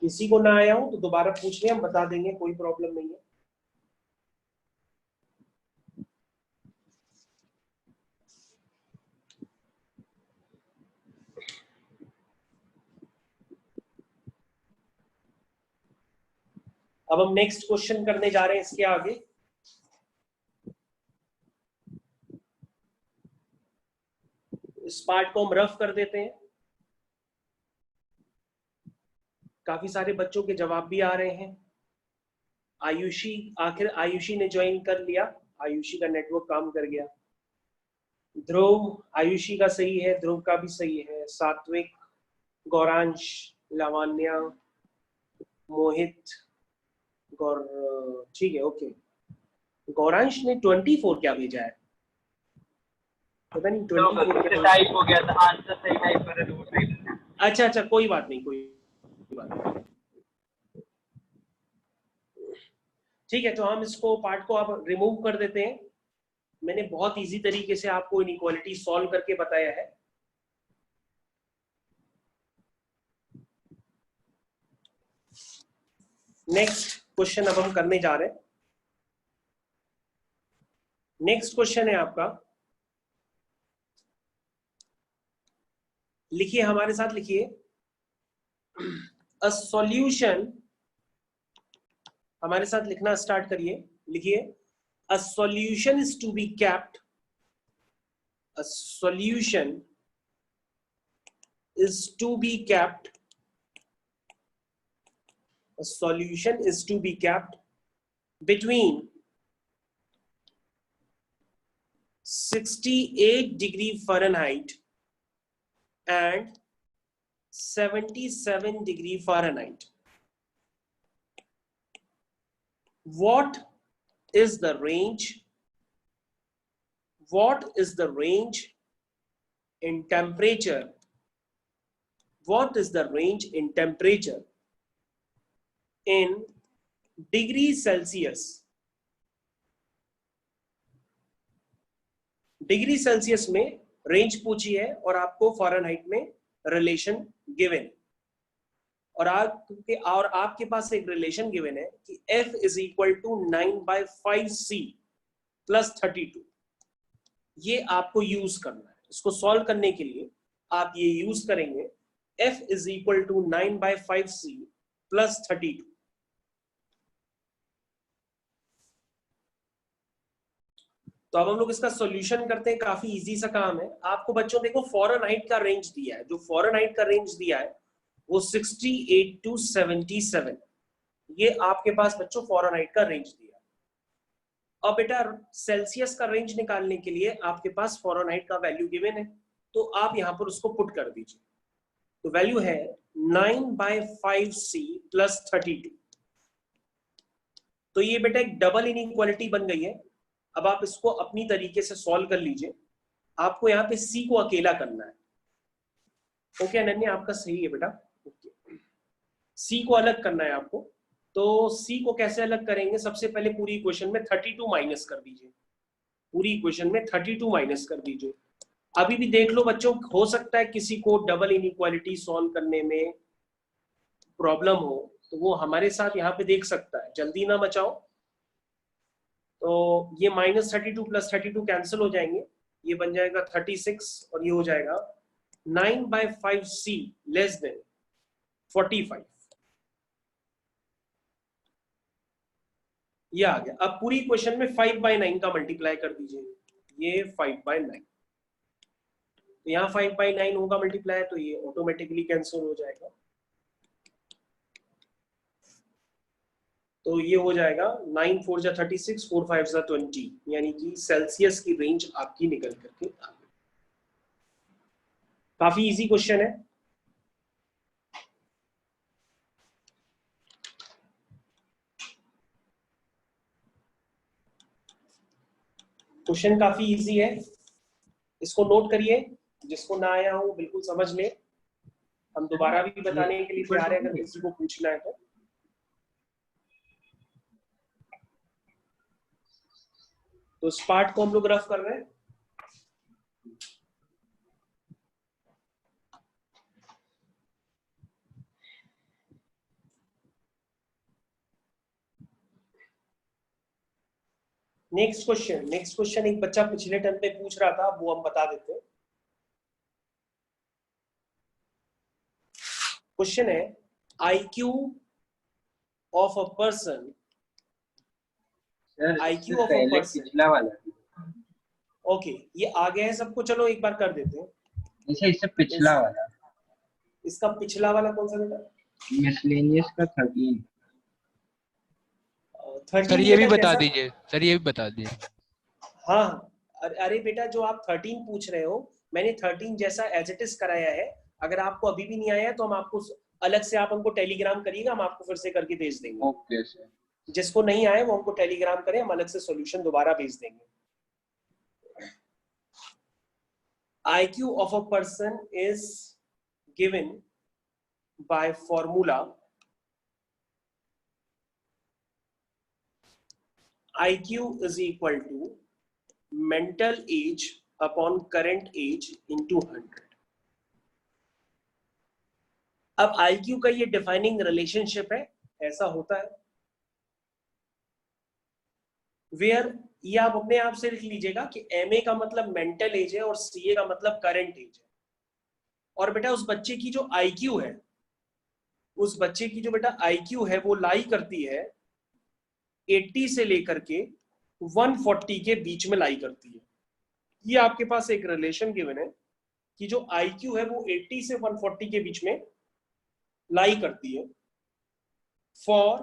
किसी को ना आया हो तो दोबारा पूछ ले, हम बता देंगे, कोई प्रॉब्लम नहीं है। अब हम नेक्स्ट क्वेश्चन करने जा रहे हैं इसके आगे। इस पार्ट को हम रफ कर देते हैं। काफी सारे बच्चों के जवाब भी आ रहे हैं। आयुषी, आखिर आयुषी ने ज्वाइन कर लिया, आयुषी का नेटवर्क काम कर गया। ध्रुव, आयुषी का सही है, ध्रुव का भी सही है। सात्विक, गौरांश, लावण्या, मोहित, गौर, ठीक है, ओके। गौरांश ने 24 क्या भेजा है, पता नहीं 24 टाइप हो गया था, आंसर सही टाइप कर रहे थे वो टाइप। अच्छा अच्छा, कोई बात नहीं, कोई बात नहीं। ठीक है, तो हम इसको पार्ट को अब रिमूव कर देते हैं। मैंने बहुत इजी तरीके से आपको इनइक्वालिटी सॉल्व करके बताया है। नेक्स्ट क्वेश्चन अब हम करने जा रहे हैं। नेक्स्ट क्वेश्चन है आपका, लिखिए हमारे साथ, लिखिए अ सॉल्यूशन, हमारे साथ लिखना स्टार्ट करिए। लिखिए a solution is to be kept, a solution is to be kept, a solution is to be kept between 68 degree Fahrenheit and 77 degree Fahrenheit. What is the range? What is the range in temperature? What is the range in temperature in degree Celsius? Degree Celsius में range पूछी है और आपको Fahrenheit में relation given, और आपके पास एक relation given है कि F is equal to 9/5C plus 32। ये आपको यूज करना है। इसको सॉल्व करने के लिए आप ये यूज करेंगे, F is equal to 9/5C plus 32। तो अब हम लोग इसका सॉल्यूशन करते हैं। काफी इजी सा काम है। आपको बच्चों देखो फ़ारेनहाइट का रेंज दिया है, जो फ़ारेनहाइट का रेंज दिया है वो 68 to 77, ये आपके पास बच्चों फ़ारेनहाइट का रेंज दिया है। अब बेटा सेल्सियस का रेंज निकालने के लिए आपके पास फ़ारेनहाइट का वैल्यू गिवन है, तो आप यहां पर उसको पुट कर दीजिए। तो वैल्यू है 9/5C प्लस 32। तो ये बेटा एक डबल इनइक्वालिटी बन गई है। अब आप इसको अपनी तरीके से सॉल्व कर लीजिए। आपको यहाँ पे C को अकेला करना है। ओके अनन्या, आपका सही है बेटा। ओके, C को अलग करना है आपको। तो C को कैसे अलग करेंगे? सबसे पहले पूरी इक्वेशन में 32 माइनस कर दीजिए। पूरी इक्वेशन में 32 माइनस कर दीजिए। अभी भी देख लो बच्चों, हो सकता है किसी को डबल इनइक्वालिटी सॉल्व करने में प्रॉब्लम हो, तो वो हमारे साथ यहाँ पे देख सकता है। जल्दी ना मचाओ। तो ये -32 प्लस 32 कैंसिल हो जाएंगे, ये बन जाएगा 36 और ये हो जाएगा 9/5C लेस देन 45। ये आ गया। अब पूरी इक्वेशन में 5/9 का मल्टीप्लाई कर दीजिए। ये 5/9, तो यहाँ 5/9 होगा मल्टीप्लाई, तो ये ऑटोमेटिकली कैंसिल हो जाएगा। तो ये हो जाएगा 9 4 जा 36, 4 5 जा 20, यानी कि सेल्सियस की रेंज आपकी निकल करके आ गई। काफी इजी क्वेश्चन है। क्वेश्चन काफी इजी है, इसको नोट करिए। जिसको ना आया हो बिल्कुल समझ ले। हम दोबारा भी बताने के लिए तैयार है अगर किसी को पूछना है तो। इस पार्ट को हम लोग रफ कर रहे हैं। नेक्स्ट क्वेश्चन एक बच्चा पिछले टर्म पे पूछ रहा था, वो हम बता देते हैं। क्वेश्चन है IQ of a person, IQ of a person. पिछला वाला ओके, ये आ गया है सबको, चलो एक बार कर देते हैं। इससे पिछला वाला, इसका पिछला वाला कौन सा बेटा? मिसलेनियस का 13। सर ये भी बता दीजिए, सर ये भी बता दीजिए। हाँ, अरे बेटा जो आप 13 पूछ रहे हो, मैंने 13 जैसा एज इट इज कराया है। अगर आपको अभी भी नहीं आया है तो हम आपको अलग से, आप हमको टेलीग्राम करिएगा, हम आपको फिर से करके भेज देंगे। Okay sir. जिसको नहीं आया वो हमको टेलीग्राम करें, हम अलग से सॉल्यूशन दोबारा भेज देंगे। IQ of a person is given by formula IQ is equal to mental age upon current age into 100। अब IQ का ये डिफाइनिंग रिलेशनशिप है, ऐसा होता है वेयर, ये आप अपने आप से लिख लीजिएगा कि MA का मतलब मेंटल एज है और CA का मतलब करंट एज है। और बेटा उस बच्चे की जो IQ है, उस बच्चे की जो बेटा IQ है वो लाई करती है 80 से लेकर के 140 के बीच में लाई करती है। ये आपके पास एक रिलेशन गिवन है कि जो IQ है वो 80 से 140 के बीच में लाई करती है for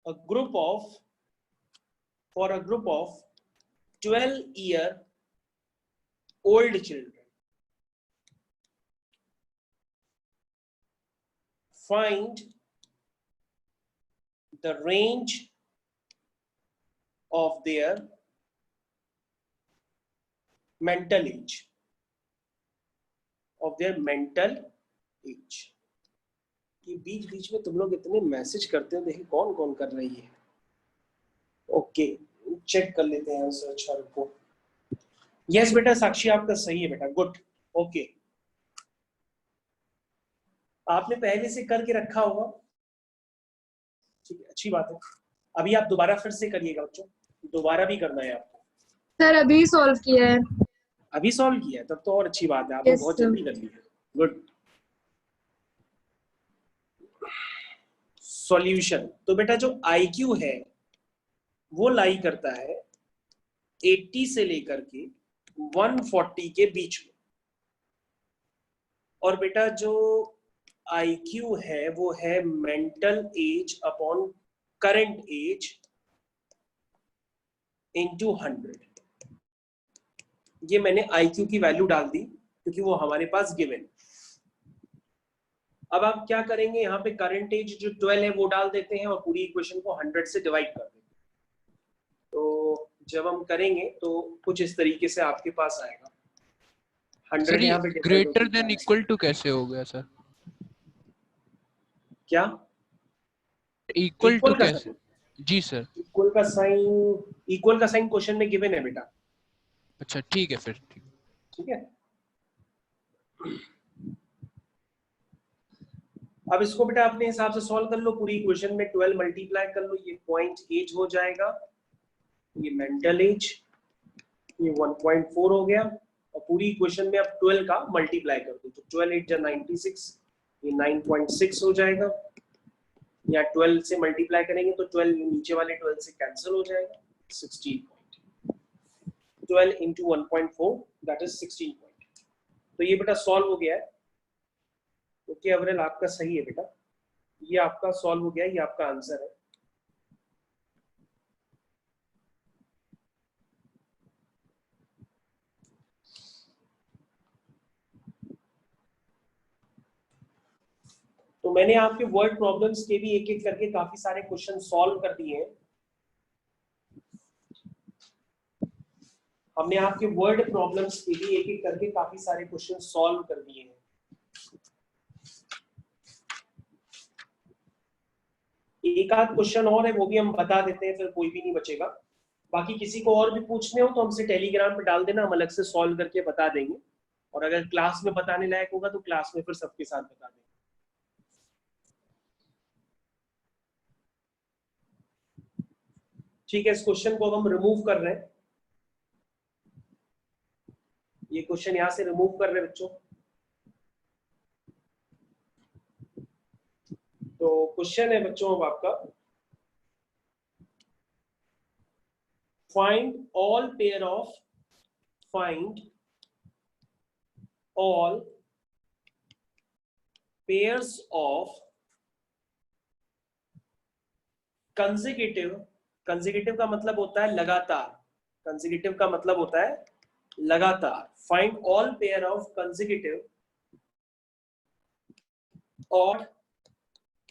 a group of 12-year-old children। Find the range of their mental age, कि बीच बीच में तुम लोग इतने मैसेज करते हो, देखिए कौन कौन कर रही है। ओके, चेक कर लेते हैं आंसर। अच्छा रुको, यस बेटा साक्षी आपका सही है बेटा, गुड। ओके, आपने पहले से करके रखा होगा, ठीक है, अच्छी बात है। अभी आप दोबारा फिर से करिएगा बच्चों, दोबारा भी करना है आपको। सर अभी सॉल्व किया है। अभी सॉल्व किया है, तब तो और अच्छी बात है, आपने Yes, बहुत sir. जल्दी कर लिया, गुड। सॉल्यूशन, तो बेटा जो IQ है वो लाई करता है 80 से लेकर के 140 के बीच में, और बेटा जो IQ है वो है mental age upon current age into 100। ये मैंने IQ की वैल्यू डाल दी क्योंकि वो हमारे पास गिवन। अब आप क्या करेंगे, यहाँ पे करंट एज जो 12 है वो डाल देते हैं और पूरी इक्वेशन को 100 से डिवाइड कर देते हैं। तो जब हम करेंगे तो कुछ इस तरीके से आपके पास आएगा। 100 सर यहाँ ये पे ग्रेटर देन इक्वल टू कैसे हो गया सर? क्या इक्वल टू का कैसे? जी सर। इक्वल का साइन क्वेश्चन में गिवन है बेटा। अच्छा ठीक है फिर, ठीक है, अब इसको बेटा अपने हिसाब से सॉल्व कर लो। पूरी इक्वेशन में 12 मल्टीप्लाई कर लो, ये 0.8 हो जाएगा, ये मेंटल एज, ये 1.4 हो गया, और पूरी इक्वेशन में अब 12 का मल्टीप्लाई कर दो, तो 12 8 96, ये 9.6 हो जाएगा। या 12 से मल्टीप्लाई करेंगे तो 12 नीचे वाले 12 से कैंसिल हो जाएगा, 16 12 into 1.4 that is 16 point। तो ये बेटा सॉल्व हो गया है। ओके अवरेल आपका सही है बेटा, ये आपका सॉल्व हो गया, ये आपका आंसर है। तो मैंने आपके वर्ड प्रॉब्लम्स के भी एक एक करके काफी सारे क्वेश्चन सॉल्व कर दिए हैं। हमने आपके वर्ड प्रॉब्लम्स के भी एक एक करके काफी सारे क्वेश्चन सॉल्व कर दिए हैं। एक आध क्वेश्चन और है, वो भी हम बता देते हैं, फिर कोई भी नहीं बचेगा। बाकी किसी को और भी पूछने हो तो हमसे टेलीग्राम पे डाल देना, हम अलग से सॉल्व करके बता देंगे। और अगर क्लास में बताने लायक होगा तो क्लास में फिर सबके साथ बता देंगे। ठीक है, इस क्वेश्चन को हम रिमूव कर रहे हैं। ये क्वेश्चन यहां से रिमूव कर रहे हैं बच्चों। तो क्वेश्चन है बच्चों अब आपका, find all pairs of consecutive का मतलब होता है लगातार, consecutive का मतलब होता है लगातार। find all pair of consecutive odd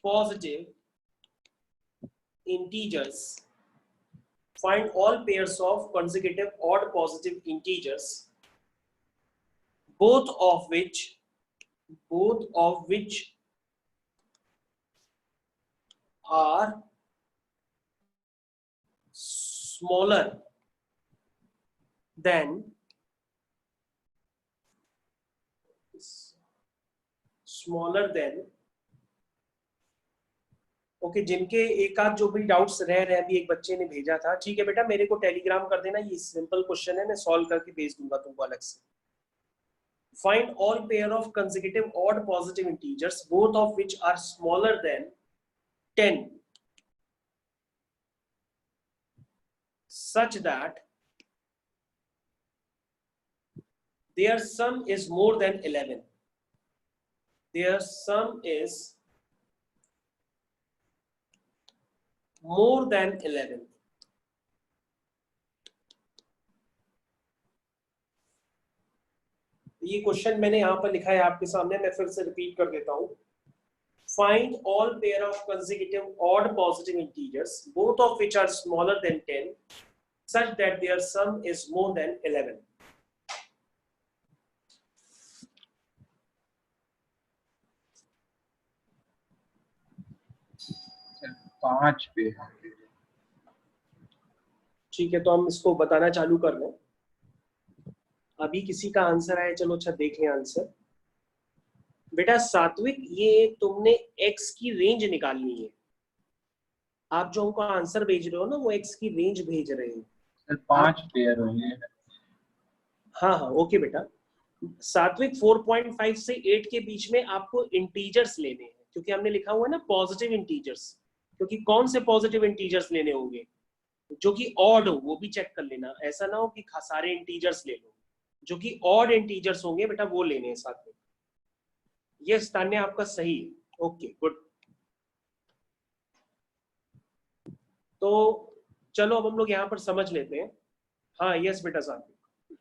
positive integers. Find all pairs of consecutive odd positive integers, both of which are smaller than okay जिनके एक आध जो भी डाउट्स रह रहे हैं, अभी एक बच्चे ने भेजा था। ठीक है बेटा, मेरे को टेलीग्राम कर देना, ये सिंपल क्वेश्चन है, मैं सॉल्व करके भेज दूंगा तुमको अलग से। Find all pair of consecutive odd positive integers both of which are smaller than 10 such that their sum is more than 11. Their sum is more than 11. ये क्वेश्चन मैंने यहां पर लिखा है आपके सामने, मैं फिर से रिपीट कर देता हूं। Find all pair of consecutive odd positive integers, both of which are smaller than 10, such that their sum is more than 11. पांच पे। ठीक है, तो हम इसको बताना चालू कर रहे हैं। अभी किसी का आंसर आया, चलो अच्छा देख लें आंसर। बेटा सात्विक, ये तुमने x की रेंज निकालनी है। आप जो हमको आंसर भेज रहे हो ना, वो x की रेंज भेज रहे हो। सर 5 पेयर होंगे। हाँ हाँ ओके बेटा। सात्विक 4.5 से 8 के बीच में आपको इंटीजर्स लेने हैं, क्योंकि हमने लिखा हुआ है ना पॉजिटिव इंटीजर्स। क्योंकि कौन से पॉजिटिव इंटीजर्स लेने होंगे? जो कि ऑड हो, वो भी चेक कर लेना। ऐसा ना हो कि सारे इंटीजर्स ले लो। जो कि ऑड इंटीजर्स होंगे बेटा वो लेने हैं सात्विक। ये स्थान्य आपका सही है, ओके गुड। तो चलो अब हम लोग यहाँ पर समझ लेते हैं। हाँ यस बेटा सात्विक।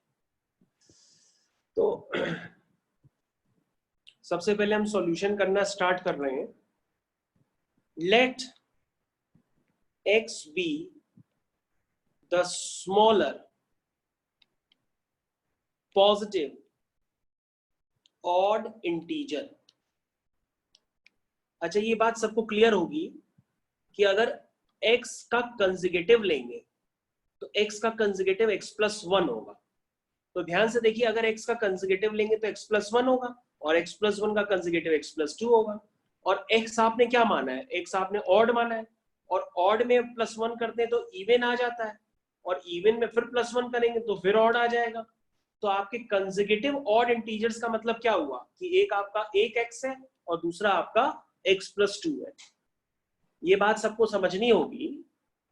तो सबसे पहले हम सॉल्यूशन करना स्टार्ट कर रहे हैं। Let x be the smaller positive odd integer। अच्छा ये बात सबको क्लियर होगी कि अगर x का कंजुगेटिव लेंगे तो x का कंजुगेटिव x+1 होगा। तो ध्यान से देखिए, अगर x का कंजुगेटिव लेंगे तो x+1 होगा, और x+1 का कंजुगेटिव x+2 होगा। और x आपने क्या माना है? x आपने ऑड माना है, और ऑड में +1 करते हैं तो इवन आ जाता है, और इवन में फिर +1 करेंगे तो फिर ऑड आ जाएगा। तो आपके कंजुगेटिव ऑड इंटीजर्स का मतलब क्या हुआ कि एक आपका एक x है और दूसरा आपका x+2 है। ये बात सबको समझनी होगी।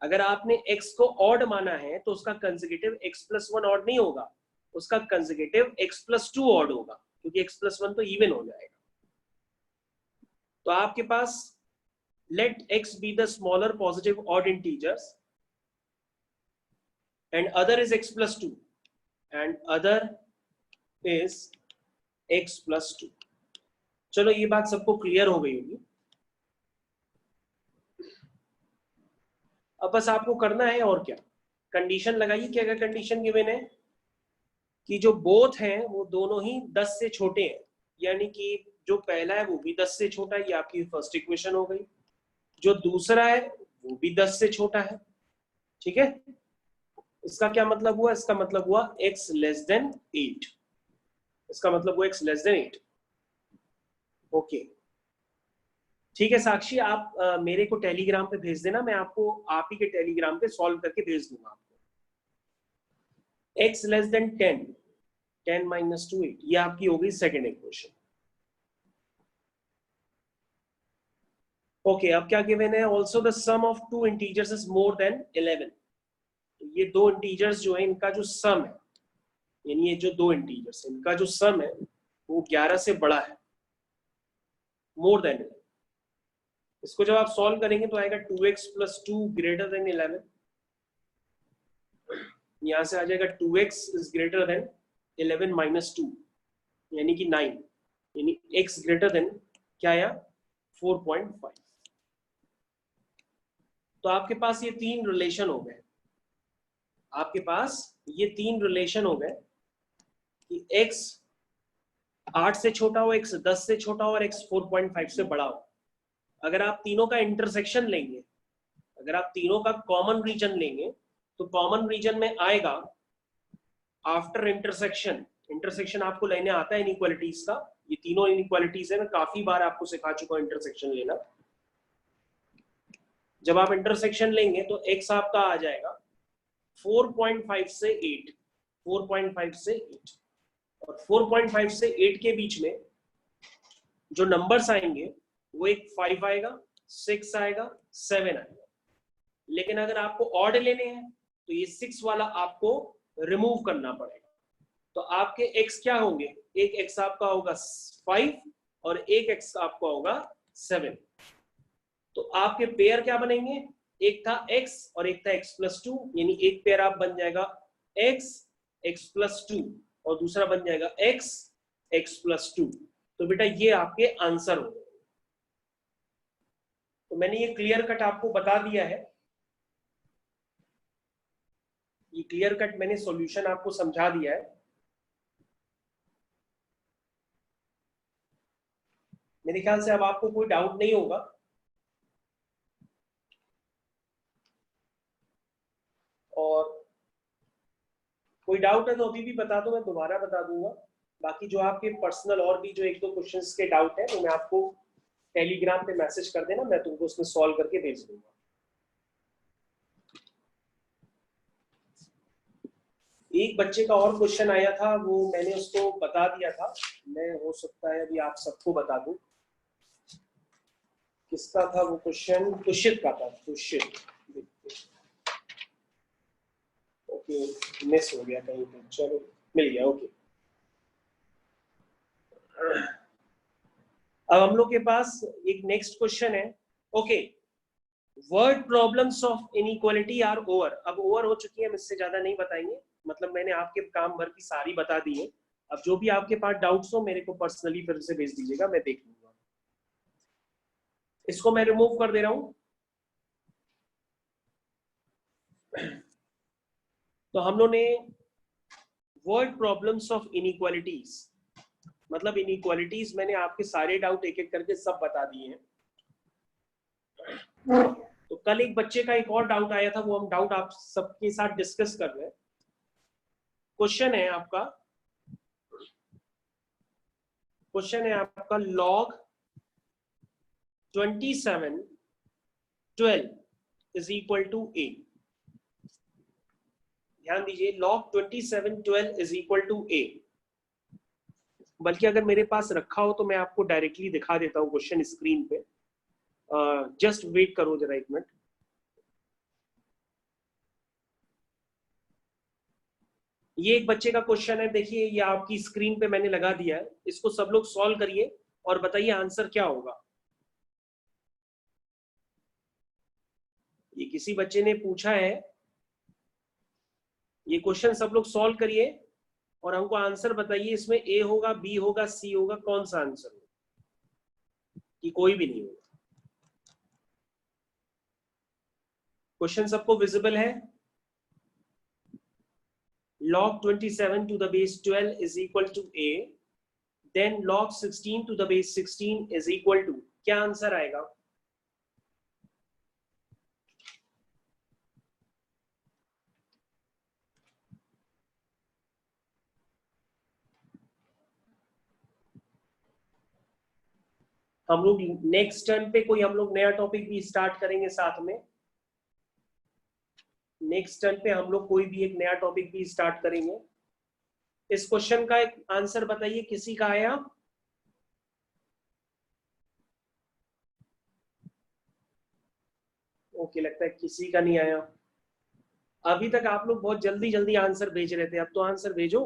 अगर आपने x को ऑड माना है तो उसका कंजुगेटिव x+1 ऑड नहीं होगा, उसका कंजुगेटिव x+2 ऑड होगा, क्योंकि x+1 तो इवन हो जाएगा। तो आपके पास let x be the smaller positive odd integers and other is x+2 and other is x+2। चलो ये बात सबको क्लियर हो गई होगी। अब बस आपको करना है और क्या, कंडीशन लगाइए कि अगर कंडीशन गिवन है कि जो बोथ हैं वो दोनों ही 10 से छोटे हैं, यानी कि जो पहला है वो भी 10 से छोटा है, ये आपकी फर्स्ट इक्वेशन हो गई। जो दूसरा है वो भी 10 से छोटा है, ठीक है। इसका क्या मतलब हुआ? इसका मतलब हुआ x लेस देन 8, इसका मतलब हुआ x लेस देन 8। ओके, ठीक है साक्षी, आप मेरे को टेलीग्राम पे भेज देना, मैं आपको आप ही के टेलीग्राम पे सॉल्व करके भेज दूंगा आपको। x लेस देन 10, 10 माइनस 2 8, ये आपकी हो गई सेकेंड इक्वेशन। ओके, अब क्या गिवन है? Also the sum of two integers is more than 11। तो ये दो इंटीजर्स जो है इनका जो सम है, यानी ये जो दो इंटीजर्स है इनका जो सम है वो 11 से बड़ा है, मोर देन 11। इसको जब आप सॉल्व करेंगे तो आएगा 2x प्लस 2 ग्रेटर देन 11। यहां से आ जाएगा 2x is greater than 11 minus 2 यानी कि 9, यानी x ग्रेटर देन क्या आया? 4.5। तो आपके पास ये तीन रिलेशन हो गए, आपके पास ये तीन रिलेशन हो गए कि x 8 से छोटा हो, x 10 से छोटा हो और x 4.5 से बड़ा हो। अगर आप तीनों का इंटरसेक्शन लेंगे, अगर आप तीनों का कॉमन रीजन लेंगे तो कॉमन रीजन में आएगा आफ्टर इंटरसेक्शन। इंटरसेक्शन आपको लेने आता है इनइक्वालिटीज का, ये तीनों इनइक्वालिटीज है, मैं काफी बार आपको सिखा चुका हूं इंटरसेक्शन लेना। जब आप इंटरसेक्शन लेंगे तो x आपका आ जाएगा 4.5 से 8, 4.5 से 8, और 4.5 से 8 के बीच में जो नंबर्स आएंगे वो एक 5 आएगा, 6 आएगा, 7 आएगा। लेकिन अगर आपको ऑड लेने हैं तो ये 6 वाला आपको रिमूव करना पड़ेगा। तो आपके x क्या होंगे? एक x आपका होगा 5 और एक x आपका होगा 7। तो आपके पेयर क्या बनेंगे? एक था x और एक था x प्लस 2, यानी एक पेयर आप बन जाएगा x प्लस 2 और दूसरा बन जाएगा x प्लस 2। तो बेटा ये आपके आंसर हो गए। तो मैंने ये क्लियर कट आपको बता दिया है, ये क्लियर कट मैंने सॉल्यूशन आपको समझा दिया है। मेरे ख्याल से अब आपको कोई डाउट नहीं होगा। और कोई डाउट है तो अभी भी बता दो, मैं दोबारा बता दूंगा। बाकी जो आपके पर्सनल और भी जो एक दो क्वेश्चंस के डाउट है वो मैं आपको टेलीग्राम पे मैसेज कर देना, मैं तुमको उसमें सॉल्व करके भेज दूंगा। एक बच्चे का और क्वेश्चन आया था, वो मैंने उसको बता दिया था, मैं हो सकता है अभी आप सबको बता दूं। किसका था वो क्वेश्चन? तुषित का था, तुषित। ओके, मिस हो गया कहीं पे, चलो मिल गया। ओके, अब हम लोग के पास एक नेक्स्ट क्वेश्चन है। Okay, word problems of inequality are over. अब ओवर हो चुकी है, हम इससे ज्यादा नहीं बताएंगे, मतलब मैंने आपके काम भर की सारी बता दी है। अब जो भी आपके पास डाउट्स हो मेरे को पर्सनली फिर से भेज दीजिएगा, मैं देख लूंगा। इसको मैं रिमूव कर दे रहा हूं। तो हम लोग ने वर्ड प्रॉब्लम्स ऑफ इनइक्वालिटीज, मतलब इनइक्वालिटीज मैंने आपके सारे डाउट एक एक करके सब बता दिए हैं। तो कल एक बच्चे का एक और डाउट आया था, वो हम डाउट आप सबके साथ डिस्कस कर रहे हैं। क्वेश्चन है आपका, क्वेश्चन है आपका log 27 12 is equal to a। ध्यान दीजिए, log 27 12 is equal to a। बल्कि अगर मेरे पास रखा हो तो मैं आपको डायरेक्टली दिखा देता हूं क्वेश्चन स्क्रीन पे। जस्ट वेट करो जरा एक मिनट। ये एक बच्चे का क्वेश्चन है, देखिए ये आपकी स्क्रीन पे मैंने लगा दिया है। इसको सब लोग सॉल्व करिए और बताइए आंसर क्या होगा। ये किसी बच्चे ने पूछा है, ये क्वेश्चन सब लोग सॉल्व करिए और हमको आंसर बताइए। इसमें ए होगा, बी होगा, सी होगा, कौन सा आंसर होगा कि कोई भी नहीं होगा। क्वेश्चन सबको विजिबल है? log 27 to the base 12 is equal to a, then log 16 to the base 16 is equal to, क्या आंसर आएगा? हम लोग नेक्स्ट टर्न पे कोई हम लोग नया टॉपिक भी स्टार्ट करेंगे साथ में। नेक्स्ट टर्न पे हम लोग कोई भी एक नया टॉपिक भी स्टार्ट करेंगे। इस क्वेश्चन का एक आंसर बताइए, किसी का आया? ओके, लगता है किसी का नहीं आया। अभी तक आप लोग बहुत जल्दी जल्दी आंसर भेज रहे थे, अब तो आंसर भेजो।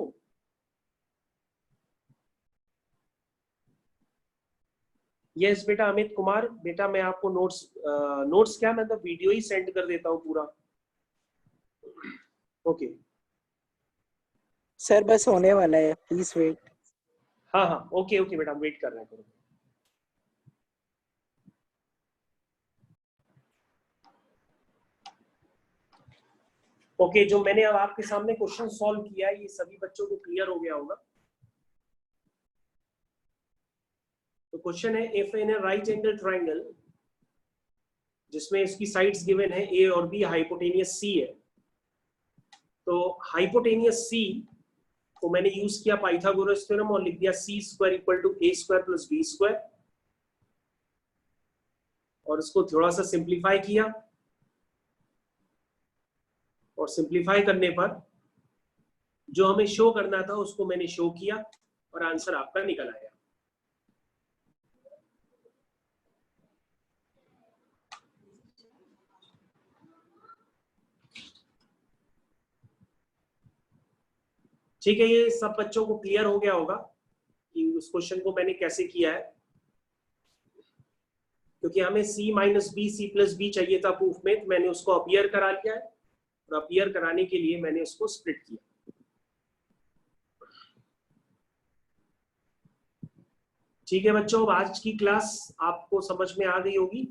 यस बेटा अमित कुमार, बेटा मैं आपको नोट्स क्या मैं तो वीडियो ही सेंड कर देता हूँ पूरा। ओके सर बस होने वाला है, प्लीज वेट। हाँ हाँ ओके ओके बेटा, हम वेट कर रहे हैं। ओके जो मैंने अब आपके सामने क्वेश्चन सॉल्व किया है, ये सभी बच्चों को क्लियर हो गया होगा। तो क्वेश्चन है, if in a right angle triangle जिसमें इसकी साइड्स गिवन है ए और बी, हाइपोटेनियस सी है, तो हाइपोटेनियस सी को मैंने यूज किया पाइथागोरस थ्योरम और लिख दिया C square equal to A square plus B square, और इसको थोड़ा सा सिंप्लीफाई किया, और सिंप्लीफाई करने पर जो हमें शो करना था उसको मैंने शो किया और आंसर आपका निकल आया। ठीक है, ये सब बच्चों को क्लियर हो गया होगा कि उस क्वेश्चन को मैंने कैसे किया है, क्योंकि हमें c माइनस बी सी प्लस बी चाहिए था प्रूफ में, तो मैंने उसको अपीयर करा लिया है, और अपीयर कराने के लिए मैंने उसको स्प्लिट किया। ठीक है बच्चों, अब आज की क्लास आपको समझ में आ गई होगी।